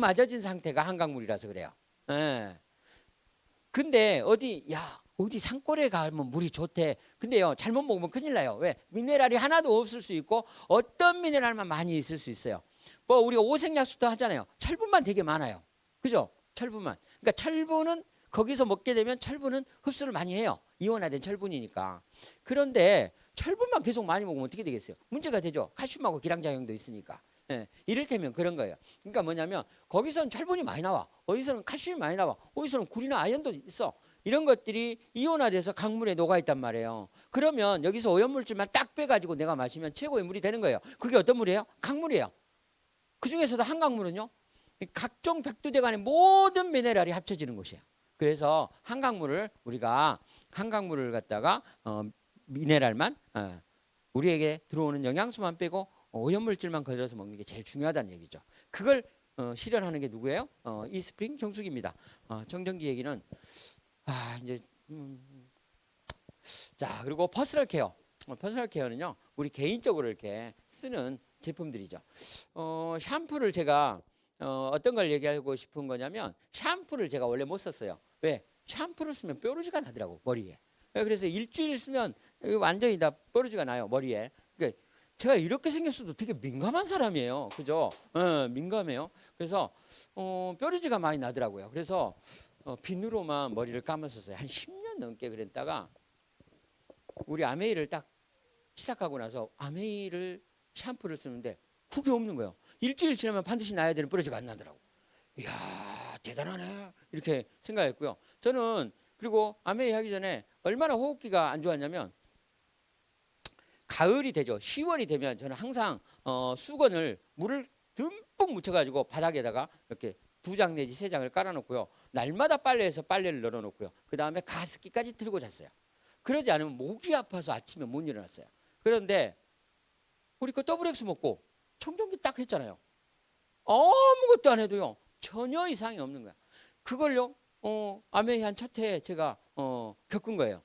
S1: 맞아진 상태가 한강물이라서 그래요. 예. 근데 어디 산골에 가면 물이 좋대. 근데요 잘못 먹으면 큰일 나요. 왜? 미네랄이 하나도 없을 수 있고 어떤 미네랄만 많이 있을 수 있어요. 뭐 우리가 오색약수도 하잖아요. 철분만 되게 많아요. 그죠? 철분만. 그러니까 철분은 거기서 먹게 되면 철분은 흡수를 많이 해요. 이온화된 철분이니까. 그런데 철분만 계속 많이 먹으면 어떻게 되겠어요? 문제가 되죠. 칼슘하고 기량작용도 있으니까. 이를테면 그런 거예요. 그러니까 뭐냐면 거기서는 철분이 많이 나와. 어디서는 칼슘이 많이 나와. 어디서는 굴이나 아연도 있어. 이런 것들이 이온화돼서 강물에 녹아 있단 말이에요. 그러면 여기서 오염물질만 딱 빼가지고 내가 마시면 최고의 물이 되는 거예요. 그게 어떤 물이에요? 강물이에요. 그 중에서도 한강물은요. 각종 백두대간의 모든 미네랄이 합쳐지는 곳이에요. 그래서 우리가 한강물을 갖다가 미네랄만 우리에게 들어오는 영양소만 빼고 오염물질만 걸러서 먹는 게 제일 중요하다는 얘기죠. 그걸 실현하는 게 누구예요? 이스프링 정수기입니다. 정전기 얘기는 이제 자 그리고 퍼스널 케어. 퍼스널 케어는요 우리 개인적으로 이렇게 쓰는 제품들이죠. 샴푸를 제가 어떤 걸 얘기하고 싶은 거냐면 샴푸를 제가 원래 못 썼어요. 왜? 샴푸를 쓰면 뾰루지가 나더라고 머리에. 그래서 일주일 쓰면 완전히 다 뾰루지가 나요 머리에. 그러니까 제가 이렇게 생겼어도 되게 민감한 사람이에요. 그죠? 민감해요. 그래서 뾰루지가 많이 나더라고요. 그래서 비누로만 머리를 감았었어요. 한 10년 넘게 그랬다가 우리 아메이를 딱 시작하고 나서 아메이를 샴푸를 쓰는데 그게 없는 거예요. 일주일 지나면 반드시 나야 되는 뾰루지가 안 나더라고. 이야 대단하네 이렇게 생각했고요. 저는 그리고 아메이 하기 전에 얼마나 호흡기가 안 좋았냐면 가을이 되죠. 10월이 되면 저는 항상 수건을 물을 듬뿍 묻혀가지고 바닥에다가 이렇게 2장 내지 3장을 깔아놓고요. 날마다 빨래해서 빨래를 널어놓고요. 그 다음에 가습기까지 틀고 잤어요. 그러지 않으면 목이 아파서 아침에 못 일어났어요. 그런데 우리 그 더블 X 먹고 청정기 딱 했잖아요. 아무것도 안 해도요 전혀 이상이 없는 거야. 그걸요 아메이 한 첫 해 제가 겪은 거예요.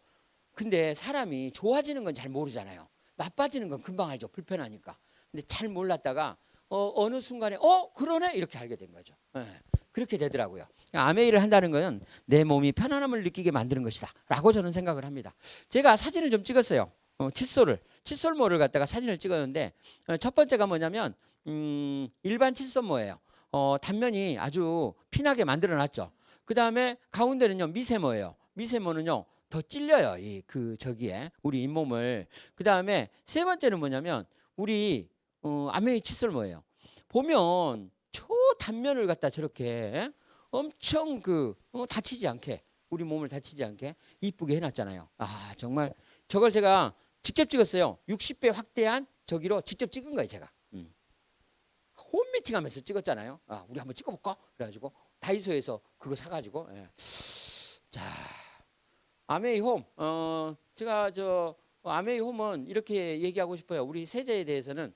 S1: 근데 사람이 좋아지는 건 잘 모르잖아요. 나빠지는 건 금방 알죠. 불편하니까. 근데 잘 몰랐다가 어느 순간에 그러네 이렇게 알게 된 거죠. 예, 그렇게 되더라고요. 아메이를 한다는 것은 내 몸이 편안함을 느끼게 만드는 것이다 라고 저는 생각을 합니다. 제가 사진을 좀 찍었어요. 칫솔모를 갖다가 사진을 찍었는데 첫 번째가 뭐냐면 일반 칫솔모예요. 단면이 아주 피나게 만들어 놨죠. 그 다음에 가운데는요 미세모예요. 미세모는요 더 찔려요. 저기에 우리 잇몸을. 그 다음에 세 번째는 뭐냐면 우리 아메이 칫솔모예요. 보면 저 단면을 갖다 저렇게 엄청 다치지 않게 우리 몸을 다치지 않게 이쁘게 해놨잖아요. 아 정말 저걸 제가 직접 찍었어요. 60배 확대한 저기로 직접 찍은 거예요 제가. 홈미팅 하면서 찍었잖아요. 우리 한번 찍어볼까? 그래가지고 다이소에서 그거 사가지고 자 아메이 홈 제가 아메이 홈은 이렇게 얘기하고 싶어요. 우리 세제에 대해서는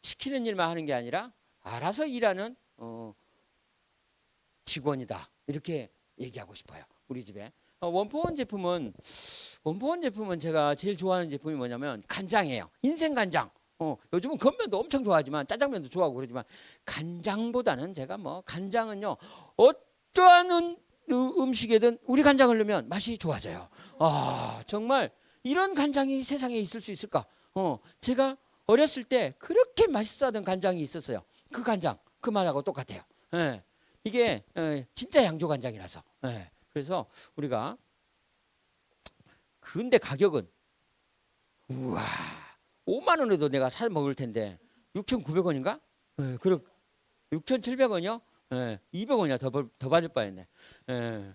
S1: 시키는 일만 하는 게 아니라 알아서 일하는 직원이다 이렇게 얘기하고 싶어요. 우리 집에 원포원 제품은 제가 제일 좋아하는 제품이 뭐냐면 간장이에요. 인생 간장. 요즘은 건면도 엄청 좋아하지만 짜장면도 좋아하고 그러지만 간장보다는 제가 간장은요 어떠한 음식에든 우리 간장을 넣으면 맛이 좋아져요. 정말 이런 간장이 세상에 있을 수 있을까? 제가 어렸을 때 그렇게 맛있어하던 간장이 있었어요. 그 간장 그 맛하고 똑같아요. 예, 이게 진짜 양조 간장이라서. 예, 그래서 우리가 근데 가격은 우와 5만 원에도 내가 사 먹을 텐데 6,900원인가? 예, 6,700원이요? 예, 200원이나 더 받을 뻔했네. 예,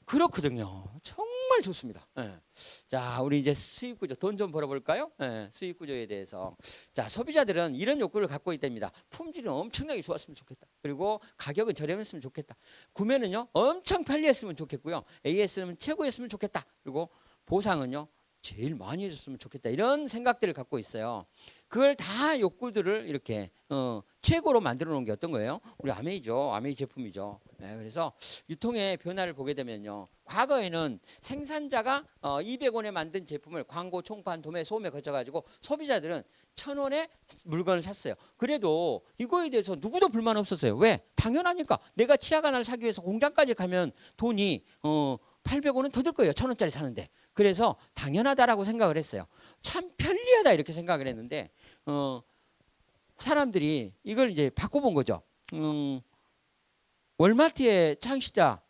S1: 그렇거든요. 정말 좋습니다. 예. 자, 우리 이제 수익 구조 돈 좀 벌어볼까요? 예, 수익 구조에 대해서. 자, 소비자들은 이런 욕구를 갖고 있답니다. 품질은 엄청나게 좋았으면 좋겠다. 그리고 가격은 저렴했으면 좋겠다. 구매는요 엄청 편리했으면 좋겠고요. AS는 최고였으면 좋겠다. 그리고 보상은요 제일 많이 해줬으면 좋겠다. 이런 생각들을 갖고 있어요. 그걸 다 욕구들을 이렇게 최고로 만들어 놓은 게 어떤 거예요? 우리 아메이죠. 아메이 제품이죠. 네, 그래서 유통의 변화를 보게 되면요. 과거에는 생산자가 200원에 만든 제품을 광고, 총판, 도매, 소음에 거쳐가지고 소비자들은 1,000원에 물건을 샀어요. 그래도 이거에 대해서 누구도 불만 없었어요. 왜? 당연하니까. 내가 치약 하나를 사기 위해서 공장까지 가면 돈이 800원은 더 들 거예요. 1,000원짜리 사는데. 그래서 당연하다라고 생각을 했어요. 참 편리하다 이렇게 생각을 했는데 사람들이 이걸 이제 바꿔본 거죠. 월마트의 창시자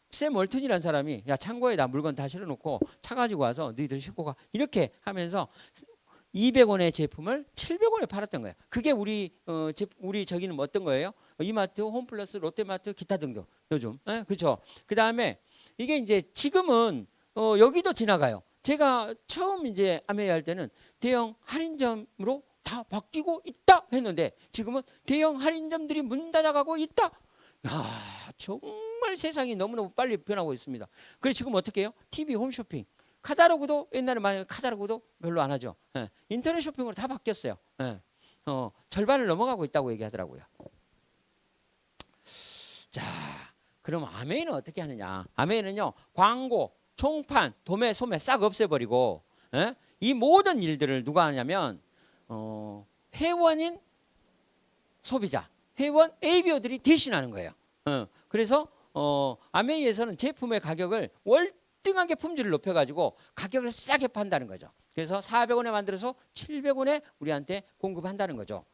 S1: 샘 월튼이라는 사람이 야 창고에 나 물건 다 실어놓고 차 가지고 와서 너희들 싣고 가 이렇게 하면서 200원의 제품을 700원에 팔았던 거예요. 그게 우리 저기는 어떤 거예요? 이마트, 홈플러스, 롯데마트, 기타 등등 요즘 그렇죠. 그 다음에 이게 이제 지금은 여기도 지나가요. 제가 처음 이제 아메이 할 때는 대형 할인점으로 다 바뀌고 있다 했는데 지금은 대형 할인점들이 문 닫아가고 있다. 야, 정말 세상이 너무너무 빨리 변하고 있습니다. 그래서 지금 어떻게 해요? TV 홈쇼핑. 카타로그도 옛날에 많이 카타로그도 별로 안 하죠. 예, 인터넷 쇼핑으로 다 바뀌었어요. 예, 절반을 넘어가고 있다고 얘기하더라고요. 자, 그럼 아메이는 어떻게 하느냐? 아메이는요 광고, 총판, 도매, 소매 싹 없애버리고 이 모든 일들을 누가 하냐면 회원인 소비자, 회원 ABO들이 대신하는 거예요. 그래서 아메이에서는 제품의 가격을 월등하게 품질을 높여가지고 가격을 싸게 판다는 거죠. 그래서 400원에 만들어서 700원에 우리한테 공급한다는 거죠.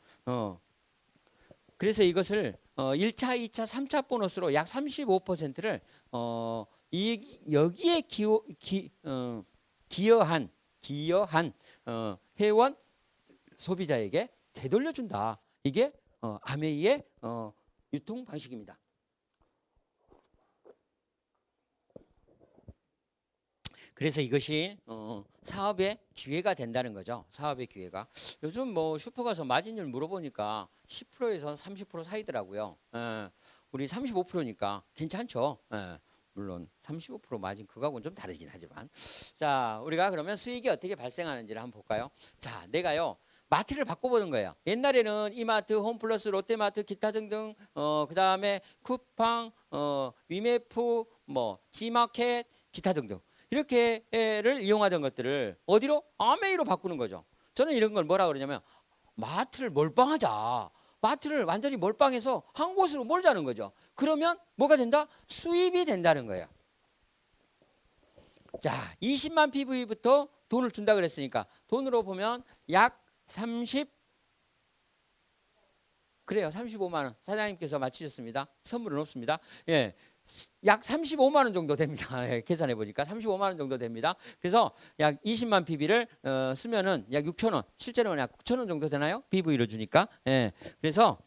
S1: 그래서 이것을 1차, 2차, 3차 보너스로 약 35%를 여기에 기여한 회원 소비자에게 되돌려준다. 이게 아메이의 유통 방식입니다. 그래서 이것이 사업의 기회가 된다는 거죠. 사업의 기회가. 요즘 뭐 슈퍼 가서 마진율 물어보니까 10%에서 30% 사이더라고요. 우리 35%니까 괜찮죠. 물론 35% 마진 그거하고는 좀 다르긴 하지만. 자, 우리가 그러면 수익이 어떻게 발생하는지를 한번 볼까요? 자, 내가요. 마트를 바꿔보는 거예요. 옛날에는 이마트, 홈플러스, 롯데마트, 기타 등등, 그다음에 쿠팡, 위메프, 뭐 지마켓, 기타 등등 이렇게를 이용하던 것들을 어디로? 아메이로 바꾸는 거죠. 저는 이런 걸 뭐라 그러냐면 마트를 몰빵하자. 마트를 완전히 몰빵해서 한 곳으로 몰자는 거죠. 그러면 뭐가 된다? 수입이 된다는 거예요. 자, 20만 PV부터 돈을 준다 그랬으니까 돈으로 보면 약 30, 그래요. 35만 원. 사장님께서 맞추셨습니다. 선물은 없습니다. 예. 약 35만 원 정도 됩니다. 예, 계산해 보니까 35만 원 정도 됩니다. 그래서 약 20만 PV를 쓰면은 약 6천 원, 실제로는 약 9천 원 정도 되나요? PV로 주니까. 예. 그래서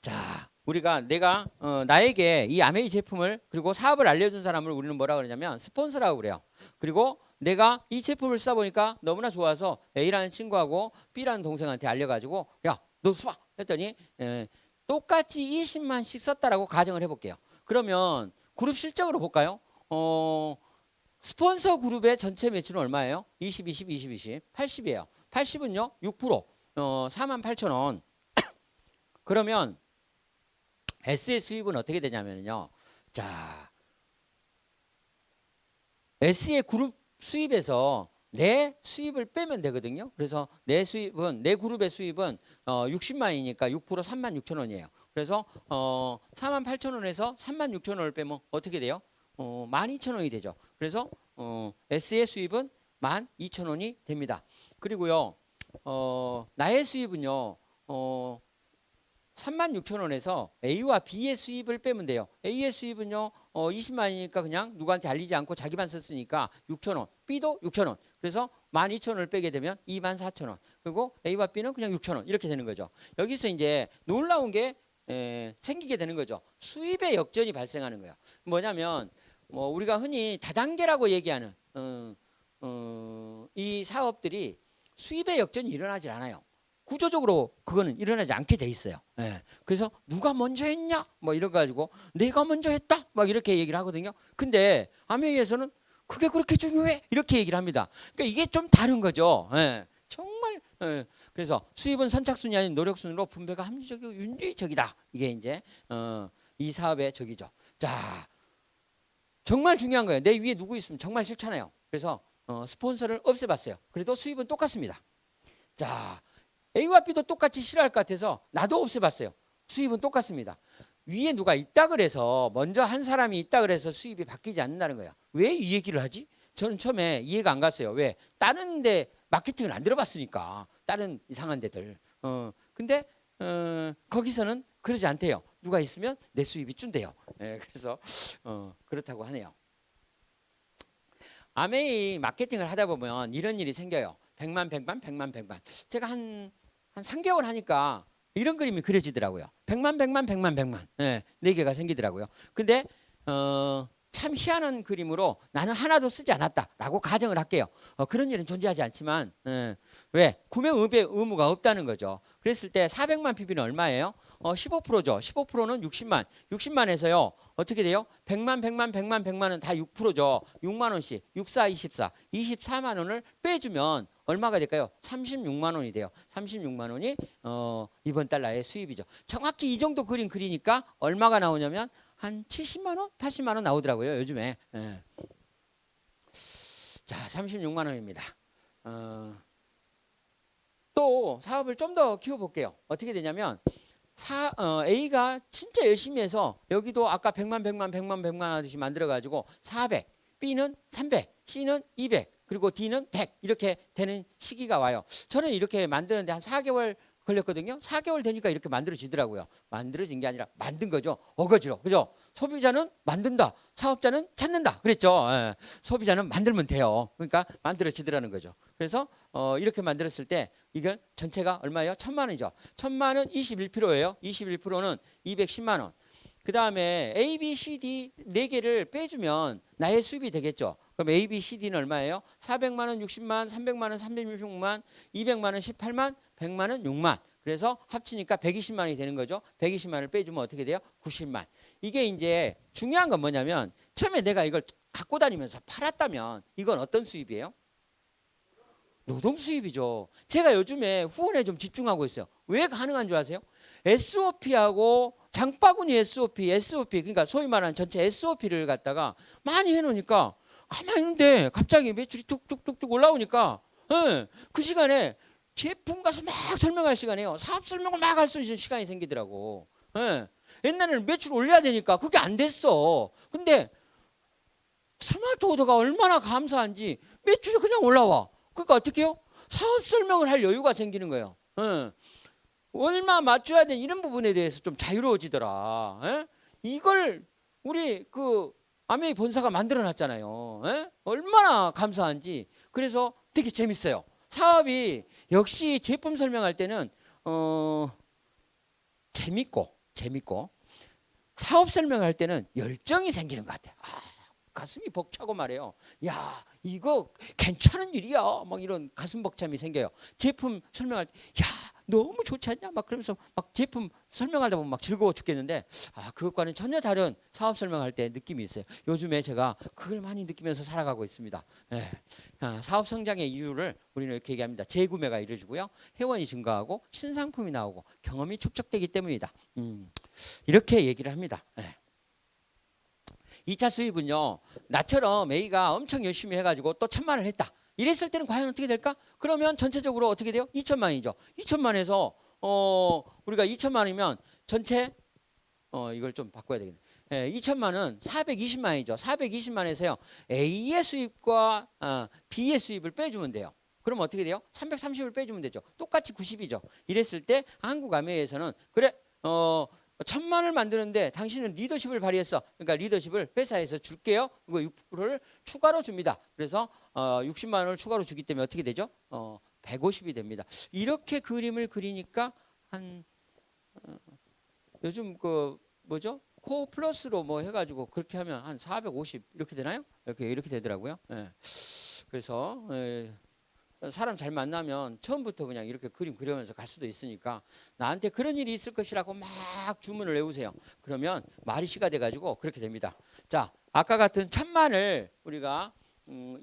S1: 자, 우리가 내가 나에게 이 아메이 제품을 그리고 사업을 알려준 사람을 우리는 뭐라 그러냐면 스폰서라고 그래요. 그리고 내가 이 제품을 쓰다 보니까 너무나 좋아서 A라는 친구하고 B라는 동생한테 알려가지고 야, 너 써봐 했더니 똑같이 20만씩 썼다라고 가정을 해볼게요. 그러면 그룹 실적으로 볼까요? 스폰서 그룹의 전체 매출은 얼마예요? 20, 20, 20, 20, 80이에요. 80은요? 6%, 4만 8천 원. 그러면 S의 수입은 어떻게 되냐면요. 자, S의 그룹 수입에서 내 수입을 빼면 되거든요. 그래서 내 수입은 내 그룹의 수입은 60만이니까 6% 3만 6천 원이에요. 그래서 4만 8천 원에서 3만 6천 원을 빼면 어떻게 돼요? 12,000원이 되죠. 그래서 S의 수입은 12,000원이 됩니다. 그리고요. 나의 수입은요. 36,000원에서 A와 B의 수입을 빼면 돼요. A의 수입은요 20만이니까 그냥 누구한테 알리지 않고 자기만 썼으니까 6,000원, B도 6,000원. 그래서 12,000원을 빼게 되면 24,000원. 그리고 A와 B는 그냥 6,000원 이렇게 되는 거죠. 여기서 이제 놀라운 게 생기게 되는 거죠. 수입의 역전이 발생하는 거예요. 뭐냐면 우리가 흔히 다단계라고 얘기하는 이 사업들이 수입의 역전이 일어나질 않아요. 구조적으로 그거는 일어나지 않게 돼 있어요. 예. 그래서 누가 먼저 했냐? 뭐 이런 거 가지고 내가 먼저 했다? 막 이렇게 얘기를 하거든요. 근데 아메이에서는 그게 그렇게 중요해? 이렇게 얘기를 합니다. 그러니까 이게 좀 다른 거죠. 예. 정말 그래서 수입은 선착순이 아닌 노력순으로 분배가 합리적이고 윤리적이다. 이게 이제 이 사업의 적이죠. 자, 정말 중요한 거예요. 내 위에 누구 있으면 정말 싫잖아요. 그래서 스폰서를 없애봤어요. 그래도 수입은 똑같습니다. 자, A와 B도 똑같이 싫어할 것 같아서 나도 없애봤어요. 수입은 똑같습니다. 위에 누가 있다 그래서 먼저 한 사람이 있다 그래서 수입이 바뀌지 않는다는 거예요. 왜 이 얘기를 하지? 저는 처음에 이해가 안 갔어요. 왜? 다른 데 마케팅을 안 들어봤으니까. 다른 이상한 데들. 근데 거기서는 그러지 않대요. 누가 있으면 내 수입이 준대요. 그래서 그렇다고 하네요. 아메이 마케팅을 하다 보면 이런 일이 생겨요. 100만, 100만, 100만, 100만. 제가 한 3개월 하니까 이런 그림이 그려지더라고요. 100만, 100만, 100만, 100만. 네, 4개가 생기더라고요. 근데 참 희한한 그림으로 나는 하나도 쓰지 않았다라고 가정을 할게요. 그런 일은 존재하지 않지만 왜? 구매 의무가 없다는 거죠. 그랬을 때 400만 PB는 얼마예요? 15%죠. 15%는 60만. 60만에서요. 어떻게 돼요? 100만, 100만, 100만, 100만은 다 6%죠. 6만 원씩. 64, 24. 24만 원을 빼주면 얼마가 될까요? 36만 원이 돼요. 36만 원이 이번 달 나의 수입이죠. 정확히 이 정도 그림 그리니까 얼마가 나오냐면 한 70만 원, 80만 원 나오더라고요. 요즘에. 자, 36만 원입니다. 또 사업을 좀 더 키워볼게요. 어떻게 되냐면 A가 진짜 열심히 해서 여기도 아까 100만 100만 100만 100만 하듯이 만들어가지고 400, B는 300, C는 200, 그리고 D는 100 이렇게 되는 시기가 와요. 저는 이렇게 만드는데 한 4개월 걸렸거든요. 4개월 되니까 이렇게 만들어지더라고요. 만들어진 게 아니라 만든 거죠. 어거지로. 그죠? 소비자는 만든다. 사업자는 찾는다. 그랬죠. 소비자는 만들면 돼요. 그러니까 만들어지더라는 거죠. 그래서 이렇게 만들었을 때 이건 전체가 얼마예요? 1,000만 원이죠. 1,000만 원 21%예요. 21%는 210만 원. 그 다음에 A, B, C, D 4개를 빼주면 나의 수입이 되겠죠. 그럼 A, B, C, D는 얼마예요? 400만 원 60만, 300만 원 366만, 200만 원 18만, 100만 원 6만. 그래서 합치니까 120만 원이 되는 거죠. 120만 원을 빼주면 어떻게 돼요? 90만. 이게 이제 중요한 건 뭐냐면 처음에 내가 이걸 갖고 다니면서 팔았다면 이건 어떤 수입이에요? 노동 수입이죠. 제가 요즘에 후원에 좀 집중하고 있어요. 왜 가능한 줄 아세요? SOP하고 장바구니 SOP 그러니까 소위 말하는 전체 SOP를 갖다가 많이 해놓으니까 가만히 있는데 갑자기 매출이 뚝뚝뚝뚝 올라오니까 그 시간에 제품 가서 막 설명할 시간이에요. 사업 설명을 막 할 수 있는 시간이 생기더라고. 옛날에는 매출 올려야 되니까 그게 안 됐어. 근데 스마트 오더가 얼마나 감사한지 매출이 그냥 올라와. 그러니까 어떻게 해요? 사업 설명을 할 여유가 생기는 거예요. 얼마 맞춰야 되는 이런 부분에 대해서 좀 자유로워지더라. 이걸 우리 그 아메이 본사가 만들어 놨잖아요. 얼마나 감사한지. 그래서 되게 재밌어요. 사업이 역시 제품 설명할 때는 재밌고 사업 설명할 때는 열정이 생기는 것 같아요. 가슴이 벅차고 말해요. 야, 이거 괜찮은 일이야. 막 이런 가슴 벅참이 생겨요. 제품 설명할 때, 야, 너무 좋지 않냐? 막 그러면서 막 제품 설명하다 보면 막 즐거워 죽겠는데, 그것과는 전혀 다른 사업 설명할 때 느낌이 있어요. 요즘에 제가 그걸 많이 느끼면서 살아가고 있습니다. 네. 사업 성장의 이유를 우리는 이렇게 얘기합니다. 재구매가 이루어지고요, 회원이 증가하고 신상품이 나오고 경험이 축적되기 때문이다. 이렇게 얘기를 합니다. 네. 2차 수입은요, 나처럼 A가 엄청 열심히 해가지고 또 1,000만을 했다. 이랬을 때는 과연 어떻게 될까? 그러면 전체적으로 어떻게 돼요? 2,000만이죠. 2,000만에서 우리가 2,000만이면 전체 이걸 좀 바꿔야 되겠네. 2,000만은 420만이죠. 420만에서요 A의 수입과 B의 수입을 빼주면 돼요. 그럼 어떻게 돼요? 330을 빼주면 되죠. 똑같이 90이죠. 이랬을 때 한국 아메이에서는 그래 1,000만을 만드는데 당신은 리더십을 발휘했어. 그러니까 리더십을 회사에서 줄게요. 그리고 6%를 추가로 줍니다. 그래서 60만 원을 추가로 주기 때문에 어떻게 되죠? 150이 됩니다. 이렇게 그림을 그리니까 한 요즘 그 뭐죠? 코어 플러스로 뭐 해가지고 그렇게 하면 한 450 이렇게 되나요? 이렇게 되더라고요. 그래서 사람 잘 만나면 처음부터 그냥 이렇게 그림 그려면서 갈 수도 있으니까 나한테 그런 일이 있을 것이라고 막 주문을 외우세요. 그러면 말이 시가 돼가지고 그렇게 됩니다. 자, 아까 같은 1,000만을 우리가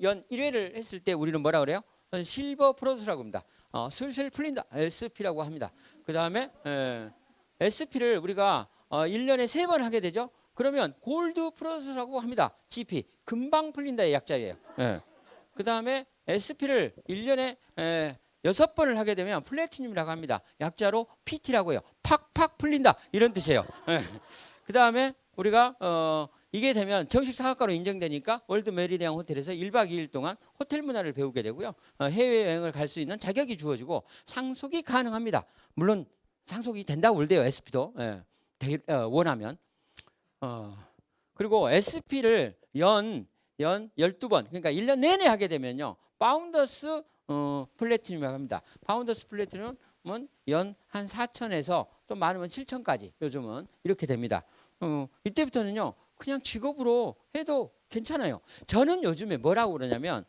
S1: 연 1회를 했을 때 우리는 뭐라 그래요? 실버 프로듀스라고 합니다. 슬슬 풀린다. SP라고 합니다. 그 다음에 SP를 우리가 1년에 3번 하게 되죠. 그러면 골드 프로듀스라고 합니다. GP, 금방 풀린다의 약자예요. 그 다음에 SP를 1년에 6번을 하게 되면 플래티늄이라고 합니다. 약자로 PT라고 해요. 팍팍 풀린다 이런 뜻이에요. 그 다음에 우리가 이게 되면 정식 사학과로 인정되니까 월드 메리디안 호텔에서 1박 2일 동안 호텔 문화를 배우게 되고요. 해외여행을 갈 수 있는 자격이 주어지고 상속이 가능합니다. 물론 상속이 된다고 그러대요. SP도 원하면. 그리고 SP를 연 12번 그러니까 1년 내내 하게 되면요. 파운더스 플래티늄이라고 합니다. 파운더스 플래티늄은 연 한 4천에서 또 많으면 7천까지 요즘은 이렇게 됩니다. 이때부터는요. 그냥 직업으로 해도 괜찮아요. 저는 요즘에 뭐라고 그러냐면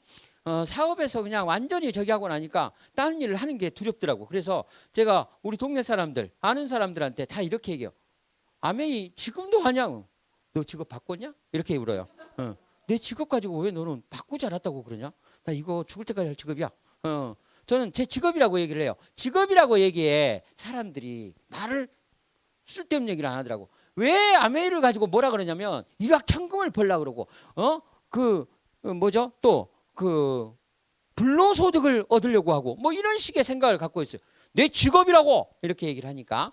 S1: 사업에서 그냥 완전히 저기 하고 나니까 다른 일을 하는 게 두렵더라고. 그래서 제가 우리 동네 사람들 아는 사람들한테 다 이렇게 얘기해요. 아메이 지금도 하냐고. 너 직업 바꿨냐? 이렇게 물어요. 내 직업 가지고 왜 너는 바꾸지 않았다고 그러냐? 나 이거 죽을 때까지 할 직업이야. 저는 제 직업이라고 얘기를 해요. 직업이라고 얘기해 사람들이 말을 쓸데없는 얘기를 안 하더라고. 왜 아메이를 가지고 뭐라 그러냐면 일확천금을 벌라 그러고 뭐죠? 또 그 불로소득을 얻으려고 하고 뭐 이런 식의 생각을 갖고 있어요. 내 직업이라고 이렇게 얘기를 하니까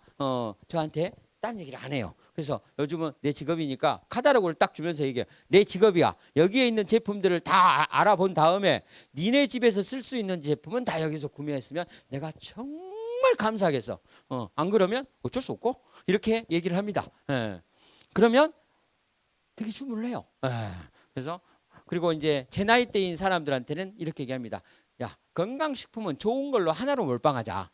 S1: 저한테 딴 얘기를 안 해요. 그래서 요즘은 내 직업이니까 카탈로그를 딱 주면서 얘기해요. 내 직업이야. 여기에 있는 제품들을 다 알아본 다음에 니네 집에서 쓸 수 있는 제품은 다 여기서 구매했으면 내가 정말 감사하겠어. 안 그러면 어쩔 수 없고 이렇게 얘기를 합니다. 그러면 되게 주문을 해요. 그래서 그리고 이제 제 나이대인 사람들한테는 이렇게 얘기합니다. 야, 건강식품은 좋은 걸로 하나로 몰빵하자.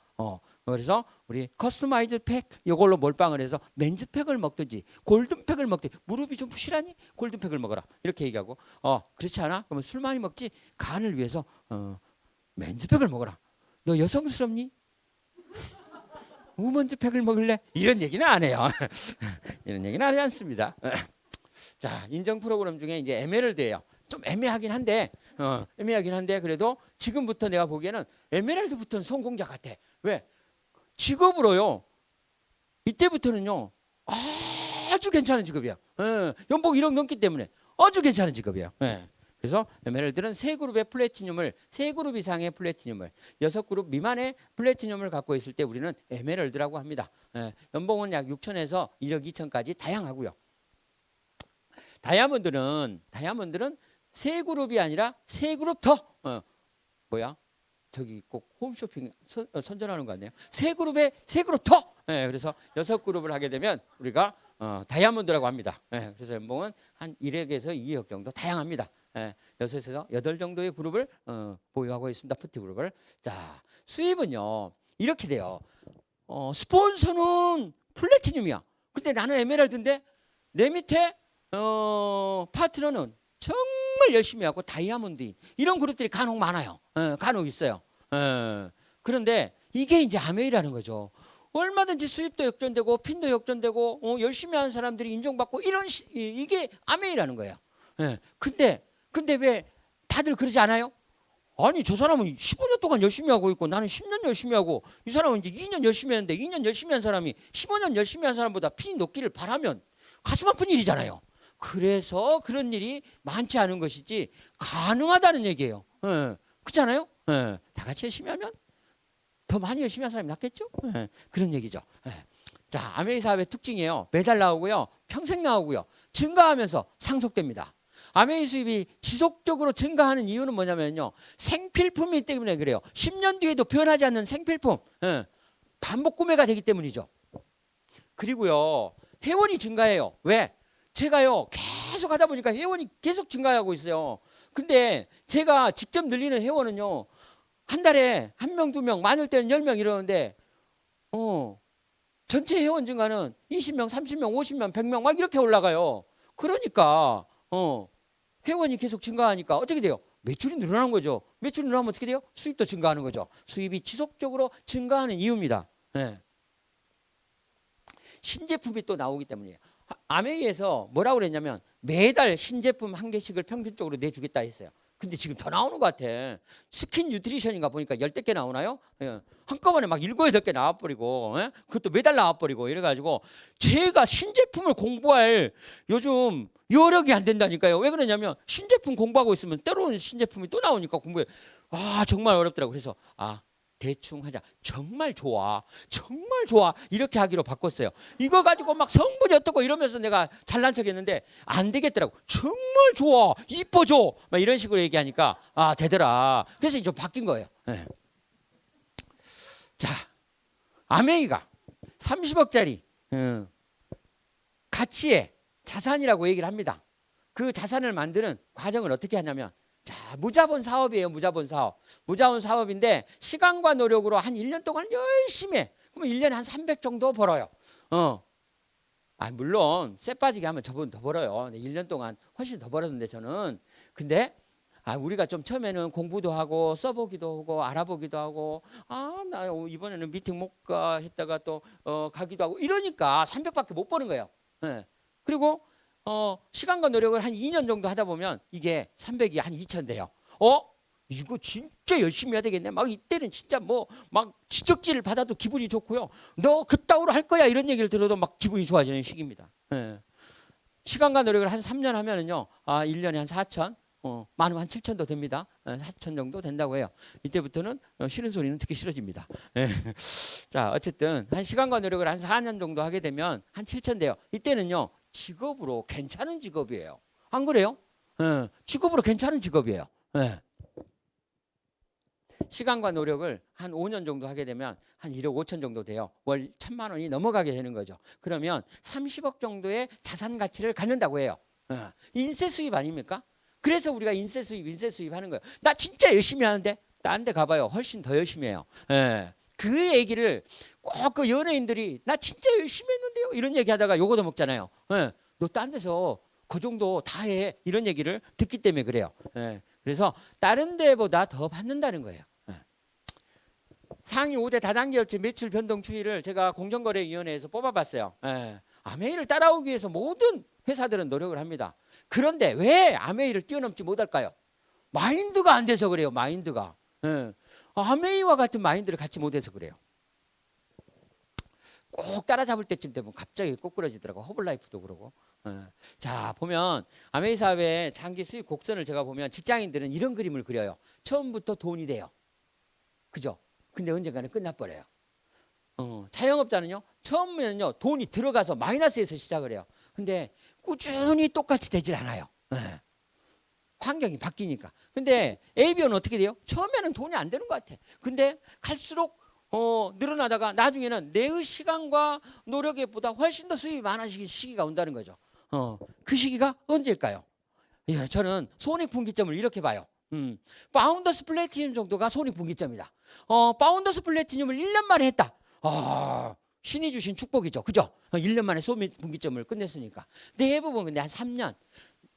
S1: 그래서 우리 커스터마이즈 팩 이걸로 몰빵을 해서 맨즈팩을 먹든지 골든팩을 먹든지 무릎이 좀 부실하니 골든팩을 먹어라 이렇게 얘기하고 그렇지 않아? 그러면 술 많이 먹지 간을 위해서 맨즈팩을 먹어라. 너 여성스럽니? 우먼즈팩을 먹을래? 이런 얘기는 안 해요. 이런 얘기는 하지 않습니다. 자, 인정 프로그램 중에 이제 에메랄드예요. 좀 애매하긴 한데, 그래도 지금부터 내가 보기에는 에메랄드부터는 성공자 같아. 왜? 직업으로요. 이때부터는요. 아주 괜찮은 직업이야. 연봉 1억 넘기 때문에 아주 괜찮은 직업이에요. 그래서 에메랄드는 세 그룹의 플래티늄을, 세 그룹 이상의 플래티늄을, 6그룹 미만의 플래티늄을 갖고 있을 때 우리는 에메랄드라고 합니다. 연봉은 약 6천에서 1억 2천까지 다양하고요. 다이아몬드는 세 그룹이 아니라 세 그룹 더 저기 꼭 홈쇼핑 선전하는 거 같네요. 세 그룹 더. 그래서 6그룹을 하게 되면 우리가 다이아몬드라고 합니다. 그래서 연봉은 한 1억에서 2억 정도 다양합니다. 6에서 8 정도의 그룹을 보유하고 있습니다. 푸티 그룹을. 자, 수입은요 이렇게 돼요. 스폰서는 플래티늄이야. 근데 나는 에메랄드인데 내 밑에 파트너는 정말 열심히 하고 다이아몬드인 이런 그룹들이 간혹 많아요. 간혹 있어요. 그런데 이게 이제 아메이라는 거죠. 얼마든지 수입도 역전되고 핀도 역전되고 열심히 하는 사람들이 인정받고 이게 아메이라는 거예요. 근데 왜 다들 그러지 않아요? 아니 저 사람은 15년 동안 열심히 하고 있고 나는 10년 열심히 하고 이 사람은 이제 2년 열심히 했는데 2년 열심히 한 사람이 15년 열심히 한 사람보다 핀이 높기를 바라면 가슴 아픈 일이잖아요. 그래서 그런 일이 많지 않은 것이지 가능하다는 얘기예요. 그렇잖아요? 다 같이 열심히 하면 더 많이 열심히 한 사람이 낫겠죠? 그런 얘기죠. 자, 아메이 사업의 특징이에요. 매달 나오고요. 평생 나오고요. 증가하면서 상속됩니다. 아메이 수입이 지속적으로 증가하는 이유는 뭐냐면요. 생필품이기 때문에 그래요. 10년 뒤에도 변하지 않는 생필품. 반복 구매가 되기 때문이죠. 그리고요. 회원이 증가해요. 왜? 제가요. 계속 하다 보니까 회원이 계속 증가하고 있어요. 근데 제가 직접 늘리는 회원은요. 한 달에 1명, 2명, 많을 때는 10명 이러는데 전체 회원 증가는 20명, 30명, 50명, 100명 막 이렇게 올라가요. 그러니까 회원이 계속 증가하니까 어떻게 돼요? 매출이 늘어나는 거죠. 매출이 늘어나면 어떻게 돼요? 수입도 증가하는 거죠. 수입이 지속적으로 증가하는 이유입니다. 신제품이 또 나오기 때문이에요. 아메이에서 뭐라고 그랬냐면 매달 신제품 1개씩을 평균적으로 내주겠다 했어요. 근데 지금 더 나오는 것 같아. 스킨 뉴트리션인가 보니까 10개 나오나요? 한꺼번에 막 7, 8개 나와버리고 그것도 매달 나와버리고 이래가지고 제가 신제품을 공부할 요즘 여력이 안 된다니까요. 왜 그러냐면 신제품 공부하고 있으면 때로는 신제품이 또 나오니까 공부해. 정말 어렵더라고. 그래서 대충 하자. 정말 좋아. 정말 좋아. 이렇게 하기로 바꿨어요. 이거 가지고 막 성분이 어떻고 이러면서 내가 잘난 척 했는데 안 되겠더라고. 정말 좋아. 이뻐져. 막 이런 식으로 얘기하니까 되더라. 그래서 이제 바뀐 거예요. 자, 아메이가 30억짜리 가치의 자산이라고 얘기를 합니다. 그 자산을 만드는 과정을 어떻게 하냐면 자, 무자본 사업이에요. 무자본 사업. 무자본 사업인데 시간과 노력으로 한 1년 동안 열심히 해. 그러면 1년에 한 300 정도 벌어요. 물론 쇠 빠지게 하면 저분 더 벌어요. 1년 동안 훨씬 더 벌었는데 저는. 근데 우리가 좀 처음에는 공부도 하고 써보기도 하고 알아보기도 하고 나 이번에는 미팅 못 가 했다가 또 가기도 하고 이러니까 300밖에 못 버는 거예요. 그리고 시간과 노력을 한 2년 정도 하다 보면 이게 300이 한 2천 돼요. 이거 진짜 열심히 해야 되겠네. 막 이때는 진짜 막 지적질을 받아도 기분이 좋고요. 너 그따위로 할 거야 이런 얘기를 들어도 막 기분이 좋아지는 시기입니다. 시간과 노력을 한 3년 하면은요, 1년에 한 4천, 많으면 한 7천도 됩니다. 4천 정도 된다고 해요. 이때부터는 싫은 소리는 듣기 싫어집니다. 자, 어쨌든 한 시간과 노력을 한 4년 정도 하게 되면 한 7천 돼요. 이때는요. 직업으로 괜찮은 직업이에요. 안 그래요? 직업으로 괜찮은 직업이에요. 시간과 노력을 한 5년 정도 하게 되면 한 1억 5천 정도 돼요. 월 1,000만 원이 넘어가게 되는 거죠. 그러면 30억 정도의 자산 가치를 갖는다고 해요. 인세 수입 아닙니까? 그래서 우리가 인세 수입 하는 거예요. 나 진짜 열심히 하는데 딴 데 가봐요. 훨씬 더 열심히 해요. 그 얘기를 꼭 그 연예인들이 나 진짜 열심히 했는데요 이런 얘기 하다가 요거도 먹잖아요. 너 딴 데서 그 정도 다 해 이런 얘기를 듣기 때문에 그래요. 그래서 다른 데보다 더 받는다는 거예요. 상위 5대 다단계 업체 매출 변동 추이를 제가 공정거래위원회에서 뽑아봤어요. 예. 아메이를 따라오기 위해서 모든 회사들은 노력을 합니다. 그런데 왜 아메이를 뛰어넘지 못할까요? 마인드가 안 돼서 그래요. 마인드가. 예. 아메이와 같은 마인드를 갖지 못해서 그래요. 꼭 따라잡을 때쯤 되면 갑자기 꼬꾸라지더라고. 허블라이프도 그러고. 예. 자, 보면 아메이 사업의 장기 수익 곡선을 제가 보면 직장인들은 이런 그림을 그려요. 처음부터 돈이 돼요. 그죠? 근데 언젠가는 끝나버려요. 자영업자는요, 처음에는요, 돈이 들어가서 마이너스에서 시작을 해요. 근데 꾸준히 똑같이 되질 않아요. 예. 환경이 바뀌니까. 근데 ABO는 어떻게 돼요? 처음에는 돈이 안 되는 것 같아. 근데 갈수록 늘어나다가 나중에는 내 시간과 노력에 보다 훨씬 더 수입이 많아지는 시기가 온다는 거죠. 그 시기가 언제일까요? 예, 저는 손익분기점을 이렇게 봐요. 파운더스 플래티늄 정도가 손익분기점이다. 파운더스 플래티늄을 1년 만에 했다. 신이 주신 축복이죠. 그죠? 1년 만에 손익분기점을 끝냈으니까. 대부분 근데 한 3년,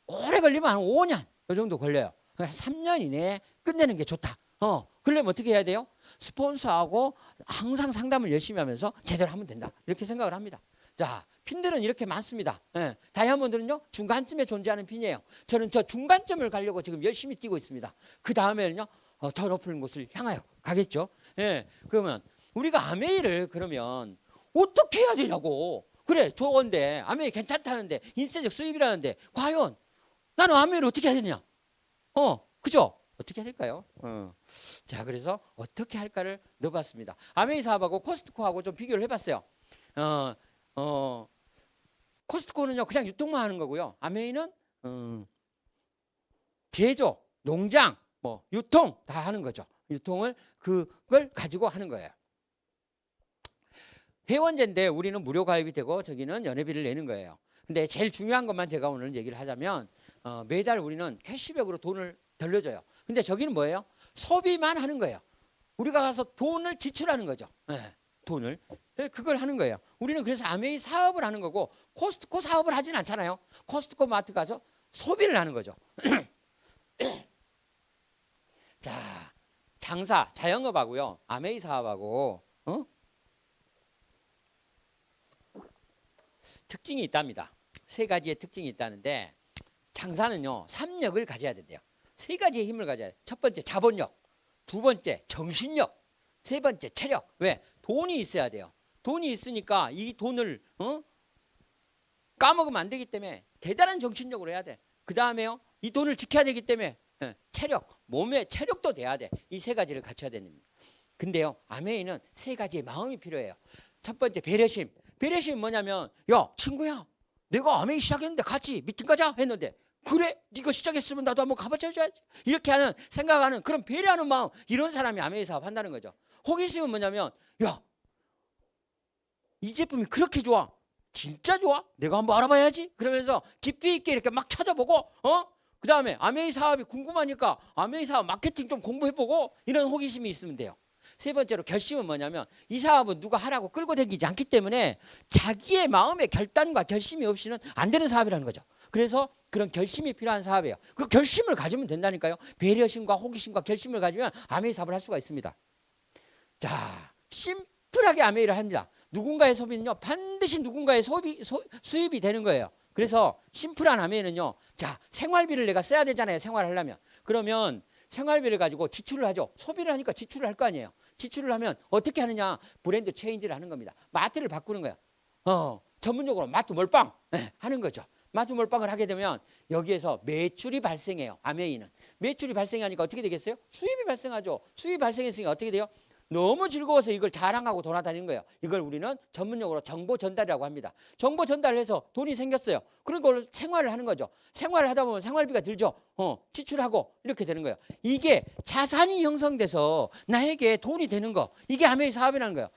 S1: 오래 걸리면 한 5년 이 정도 걸려요. 그러니까 3년 이내에 끝내는 게 좋다. 그러려면 어떻게 해야 돼요? 스폰서하고 항상 상담을 열심히 하면서 제대로 하면 된다. 이렇게 생각을 합니다. 자, 핀들은 이렇게 많습니다. 예, 다이아몬드는요, 중간쯤에 존재하는 핀이에요. 저는 저 중간점을 가려고 지금 열심히 뛰고 있습니다. 그 다음에는요, 더 높은 곳을 향하여 가겠죠. 예, 그러면 우리가 아메이를 그러면 어떻게 해야 되냐고. 그래, 좋은데, 아메이 괜찮다는데, 인쇄적 수입이라는데, 과연 나는 아메이를 어떻게 해야 되냐? 그죠? 어떻게 해야 될까요? 자, 그래서 어떻게 할까를 넣어봤습니다. 아메이 사업하고 코스트코하고 좀 비교를 해봤어요. 코스트코는요, 그냥 유통만 하는 거고요. 아메이는 제조, 농장, 뭐 유통 다 하는 거죠. 유통을 그걸 가지고 하는 거예요. 회원제인데 우리는 무료 가입이 되고 저기는 연회비를 내는 거예요. 근데 제일 중요한 것만 제가 오늘 얘기를 하자면 매달 우리는 캐시백으로 돈을 돌려줘요. 근데 저기는 뭐예요? 소비만 하는 거예요. 우리가 가서 돈을 지출하는 거죠. 네, 돈을. 그걸 하는 거예요. 우리는 그래서 아메이 사업을 하는 거고 코스트코 사업을 하진 않잖아요. 코스트코 마트 가서 소비를 하는 거죠. 자, 장사, 자영업하고요. 아메이 사업하고 특징이 있답니다. 세 가지의 특징이 있다는데 장사는요, 3력을 가져야 된대요. 세 가지의 힘을 가져야 돼요. 첫 번째 자본력, 두 번째 정신력, 세 번째 체력. 왜? 돈이 있어야 돼요. 돈이 있으니까 이 돈을 까먹으면 안 되기 때문에 대단한 정신력으로 해야 돼. 그 다음에요, 이 돈을 지켜야 되기 때문에 체력, 몸의 체력도 돼야 돼. 이 세 가지를 갖춰야 됩니다. 근데요, 아메이는 세 가지의 마음이 필요해요. 첫 번째 배려심. 배려심이 뭐냐면, 야 친구야, 내가 아메이 시작했는데 같이 미팅 가자 했는데, 그래 네가 시작했으면 나도 한번 가봐줘야지, 이렇게 하는 생각하는 그런 배려하는 마음, 이런 사람이 아메이 사업 한다는 거죠. 호기심은 뭐냐면, 야 이 제품이 그렇게 좋아, 진짜 좋아, 내가 한번 알아봐야지, 그러면서 깊이 있게 이렇게 막 찾아보고 그 다음에 아메이 사업이 궁금하니까 아메이 사업 마케팅 좀 공부해보고, 이런 호기심이 있으면 돼요. 세 번째로 결심은 뭐냐면, 이 사업은 누가 하라고 끌고 다니지 않기 때문에 자기의 마음의 결단과 결심이 없이는 안 되는 사업이라는 거죠. 그래서 그런 결심이 필요한 사업이에요. 그 결심을 가지면 된다니까요. 배려심과 호기심과 결심을 가지면 아메이 사업을 할 수가 있습니다. 자, 심플하게 아메이를 합니다. 누군가의 소비는요, 반드시 누군가의 수입이 되는 거예요. 그래서 심플한 아메이는요, 자, 생활비를 내가 써야 되잖아요. 생활하려면. 그러면 생활비를 가지고 지출을 하죠. 소비를 하니까 지출을 할 거 아니에요. 지출을 하면 어떻게 하느냐? 브랜드 체인지를 하는 겁니다. 마트를 바꾸는 거예요. 전문적으로 마트 몰빵 하는 거죠. 마트 몰빵을 하게 되면 여기에서 매출이 발생해요. 아메이는. 매출이 발생하니까 어떻게 되겠어요? 수입이 발생하죠. 수입이 발생했으니까 어떻게 돼요? 너무 즐거워서 이걸 자랑하고 돌아다니는 거예요. 이걸 우리는 전문용어로 정보 전달이라고 합니다. 정보 전달을 해서 돈이 생겼어요. 그런 걸 생활을 하는 거죠. 생활을 하다 보면 생활비가 들죠. 지출하고 이렇게 되는 거예요. 이게 자산이 형성돼서 나에게 돈이 되는 거, 이게 아메이 사업이라는 거예요.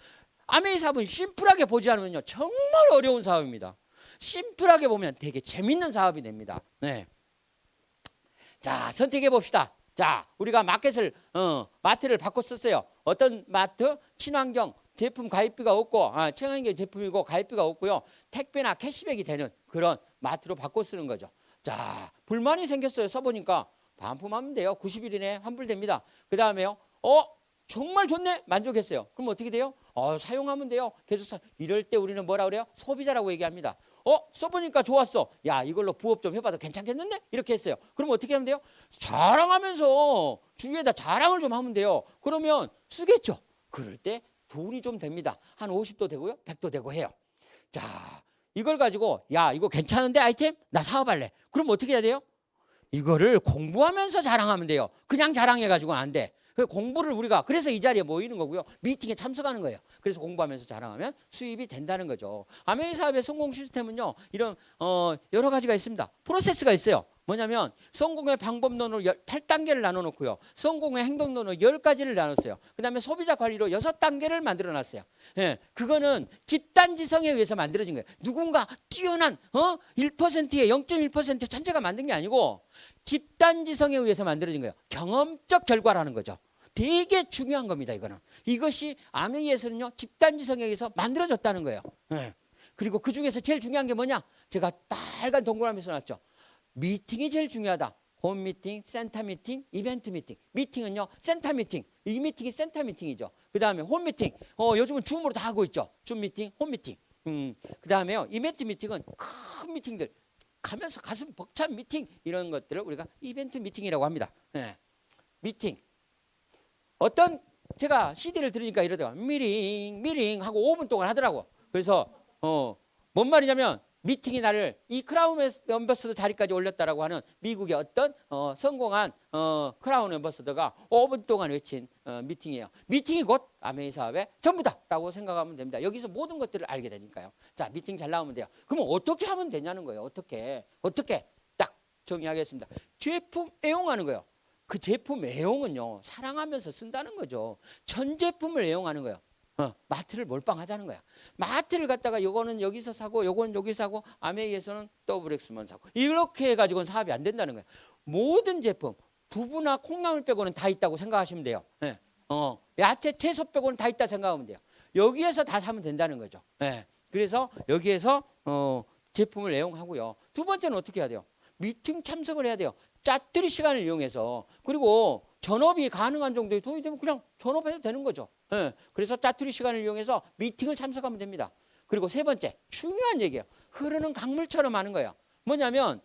S1: 아메이 사업은 심플하게 보지 않으면요, 정말 어려운 사업입니다. 심플하게 보면 되게 재밌는 사업이 됩니다. 네. 자, 선택해 봅시다. 자, 우리가 마트를 바꿨었어요. 어떤 마트? 친환경 제품 가입비가 없고, 친환경 제품이고 가입비가 없고요, 택배나 캐시백이 되는 그런 마트로 바꿔 쓰는 거죠. 자, 불만이 생겼어요. 써보니까 반품하면 돼요. 90일 이내에 환불됩니다. 그 다음에요, 정말 좋네. 만족했어요. 그럼 어떻게 돼요? 사용하면 돼요. 계속 이럴 때 우리는 뭐라 그래요? 소비자라고 얘기합니다. 써보니까 좋았어. 야, 이걸로 부업 좀 해봐도 괜찮겠는데? 이렇게 했어요. 그럼 어떻게 하면 돼요? 자랑하면서 주위에다 자랑을 좀 하면 돼요. 그러면 쓰겠죠. 그럴 때 돈이 좀 됩니다. 한 50도 되고요. 100도 되고 해요. 자, 이걸 가지고 야, 이거 괜찮은데 아이템? 나 사업할래. 그럼 어떻게 해야 돼요? 이거를 공부하면서 자랑하면 돼요. 그냥 자랑해가지고는 안 돼. 그 공부를 우리가 그래서 이 자리에 모이는 거고요. 미팅에 참석하는 거예요. 그래서 공부하면서 자랑하면 수입이 된다는 거죠. 아메이 사업의 성공 시스템은요. 이런 여러 가지가 있습니다. 프로세스가 있어요. 뭐냐면 성공의 방법론으로 8단계를 나눠놓고요. 성공의 행동론으로 10가지를 나눴어요. 그 다음에 소비자 관리로 6단계를 만들어놨어요. 예, 그거는 집단지성에 의해서 만들어진 거예요. 누군가 뛰어난 1%의 0.1% 천재가 만든 게 아니고 집단지성에 의해서 만들어진 거예요. 경험적 결과라는 거죠. 되게 중요한 겁니다. 이거는. 이것이 아메이에서는요. 집단지성에 의해서 만들어졌다는 거예요. 예. 그리고 그중에서 제일 중요한 게 뭐냐? 제가 빨간 동그라미 써놨죠. 미팅이 제일 중요하다. 홈 미팅, 센터 미팅, 이벤트 미팅. 미팅은요, 센터 미팅. 이 미팅이 센터 미팅이죠. 그 다음에 홈 미팅. 요즘은 줌으로 다 하고 있죠. 줌 미팅, 홈 미팅. 그 다음에요, 이벤트 미팅은 큰 미팅들. 가면서 가슴 벅찬 미팅. 이런 것들을 우리가 이벤트 미팅이라고 합니다. 네. 미팅. 제가 CD를 들으니까 이러다가 미팅 하고 5분 동안 하더라고. 그래서, 뭔 말이냐면, 미팅이 나를 이 크라운 앰버서더 자리까지 올렸다라고 하는 미국의 어떤 성공한 크라운 앰버서더가 5분 동안 외친 미팅이에요. 미팅이 곧 아메이 사업의 전부다라고 생각하면 됩니다. 여기서 모든 것들을 알게 되니까요. 자, 미팅 잘 나오면 돼요. 그러면 어떻게 하면 되냐는 거예요. 어떻게 딱 정리하겠습니다. 제품 애용하는 거예요. 그 제품 애용은요, 사랑하면서 쓴다는 거죠. 전 제품을 애용하는 거예요. 마트를 몰빵하자는 거야. 마트를 갖다가 요거는 여기서 사고 요거는 여기 사고 아메이에서는 더블엑스만 사고 이렇게 해가지고는 사업이 안 된다는 거야. 모든 제품 두부나 콩나물 빼고는 다 있다고 생각하시면 돼요. 네. 야채 채소 빼고는 다 있다 생각하면 돼요. 여기에서 다 사면 된다는 거죠. 네. 그래서 여기에서 제품을 애용하고요. 두 번째는 어떻게 해야 돼요? 미팅 참석을 해야 돼요. 짜투리 시간을 이용해서. 그리고 전업이 가능한 정도의 돈이 되면 그냥 전업해도 되는 거죠. 네. 그래서 짜투리 시간을 이용해서 미팅을 참석하면 됩니다. 그리고 세 번째, 중요한 얘기예요. 흐르는 강물처럼 하는 거예요. 뭐냐면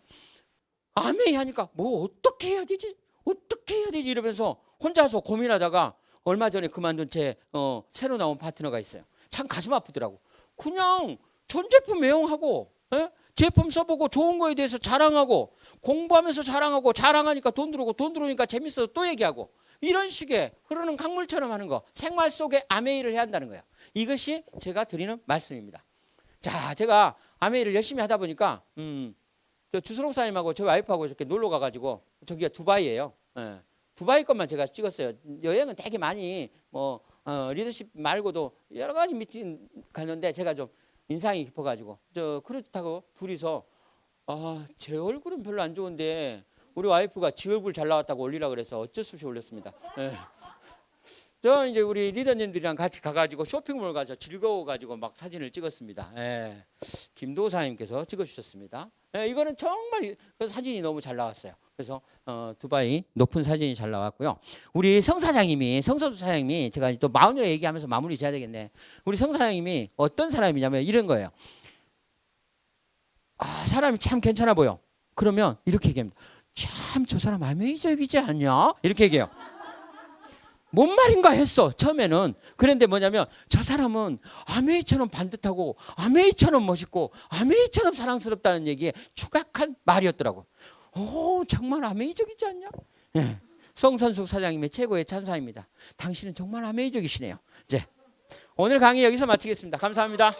S1: 아메이 하니까 뭐 어떻게 해야 되지? 어떻게 해야 되지? 이러면서 혼자서 고민하다가 얼마 전에 그만둔 제 새로 나온 파트너가 있어요. 참 가슴 아프더라고. 그냥 전 제품 애용하고 제품 써보고 좋은 거에 대해서 자랑하고 공부하면서 자랑하고 자랑하니까 돈 들어오고 돈 들어오니까 재밌어서 또 얘기하고 이런 식의 흐르는 강물처럼 하는 거. 생활 속에 아메이를 해야 한다는 거예요. 이것이 제가 드리는 말씀입니다. 자, 제가 아메이를 열심히 하다 보니까 저 주스롱 사님하고 저 와이프하고 이렇게 놀러 가가지고 저기가 두바이예요. 예. 두바이 것만 제가 찍었어요. 여행은 되게 많이 리더십 말고도 여러 가지 미팅 갔는데 제가 좀 인상이 깊어가지고 저 크루즈 타고 둘이서 제 얼굴은 별로 안 좋은데 우리 와이프가 지 얼굴 잘 나왔다고 올리라 그래서 어쩔 수 없이 올렸습니다. 예. 저 이제 우리 리더님들이랑 같이 가가지고 쇼핑몰 가서 즐거워가지고 막 사진을 찍었습니다. 예. 김도사님께서 찍어주셨습니다. 예, 이거는 정말 그 사진이 너무 잘 나왔어요. 그래서 두바이 높은 사진이 잘 나왔고요. 우리 성 사장님이 제가 또 마무리 얘기하면서 마무리 지어야 되겠네. 우리 성 사장님이 어떤 사람이냐면 이런 거예요. 사람이 참 괜찮아 보여. 그러면 이렇게 얘기합니다. 참 저 사람 아메이저이지 않냐? 이렇게 얘기해요. 뭔 말인가 했어 처음에는. 그런데 뭐냐면 저 사람은 아메이처럼 반듯하고 아메이처럼 멋있고 아메이처럼 사랑스럽다는 얘기에 추각한 말이었더라고. 정말 아메이적이지 않냐? 네. 성선숙 사장님의 최고의 찬사입니다. 당신은 정말 아메이적이시네요. 이제 오늘 강의 여기서 마치겠습니다. 감사합니다.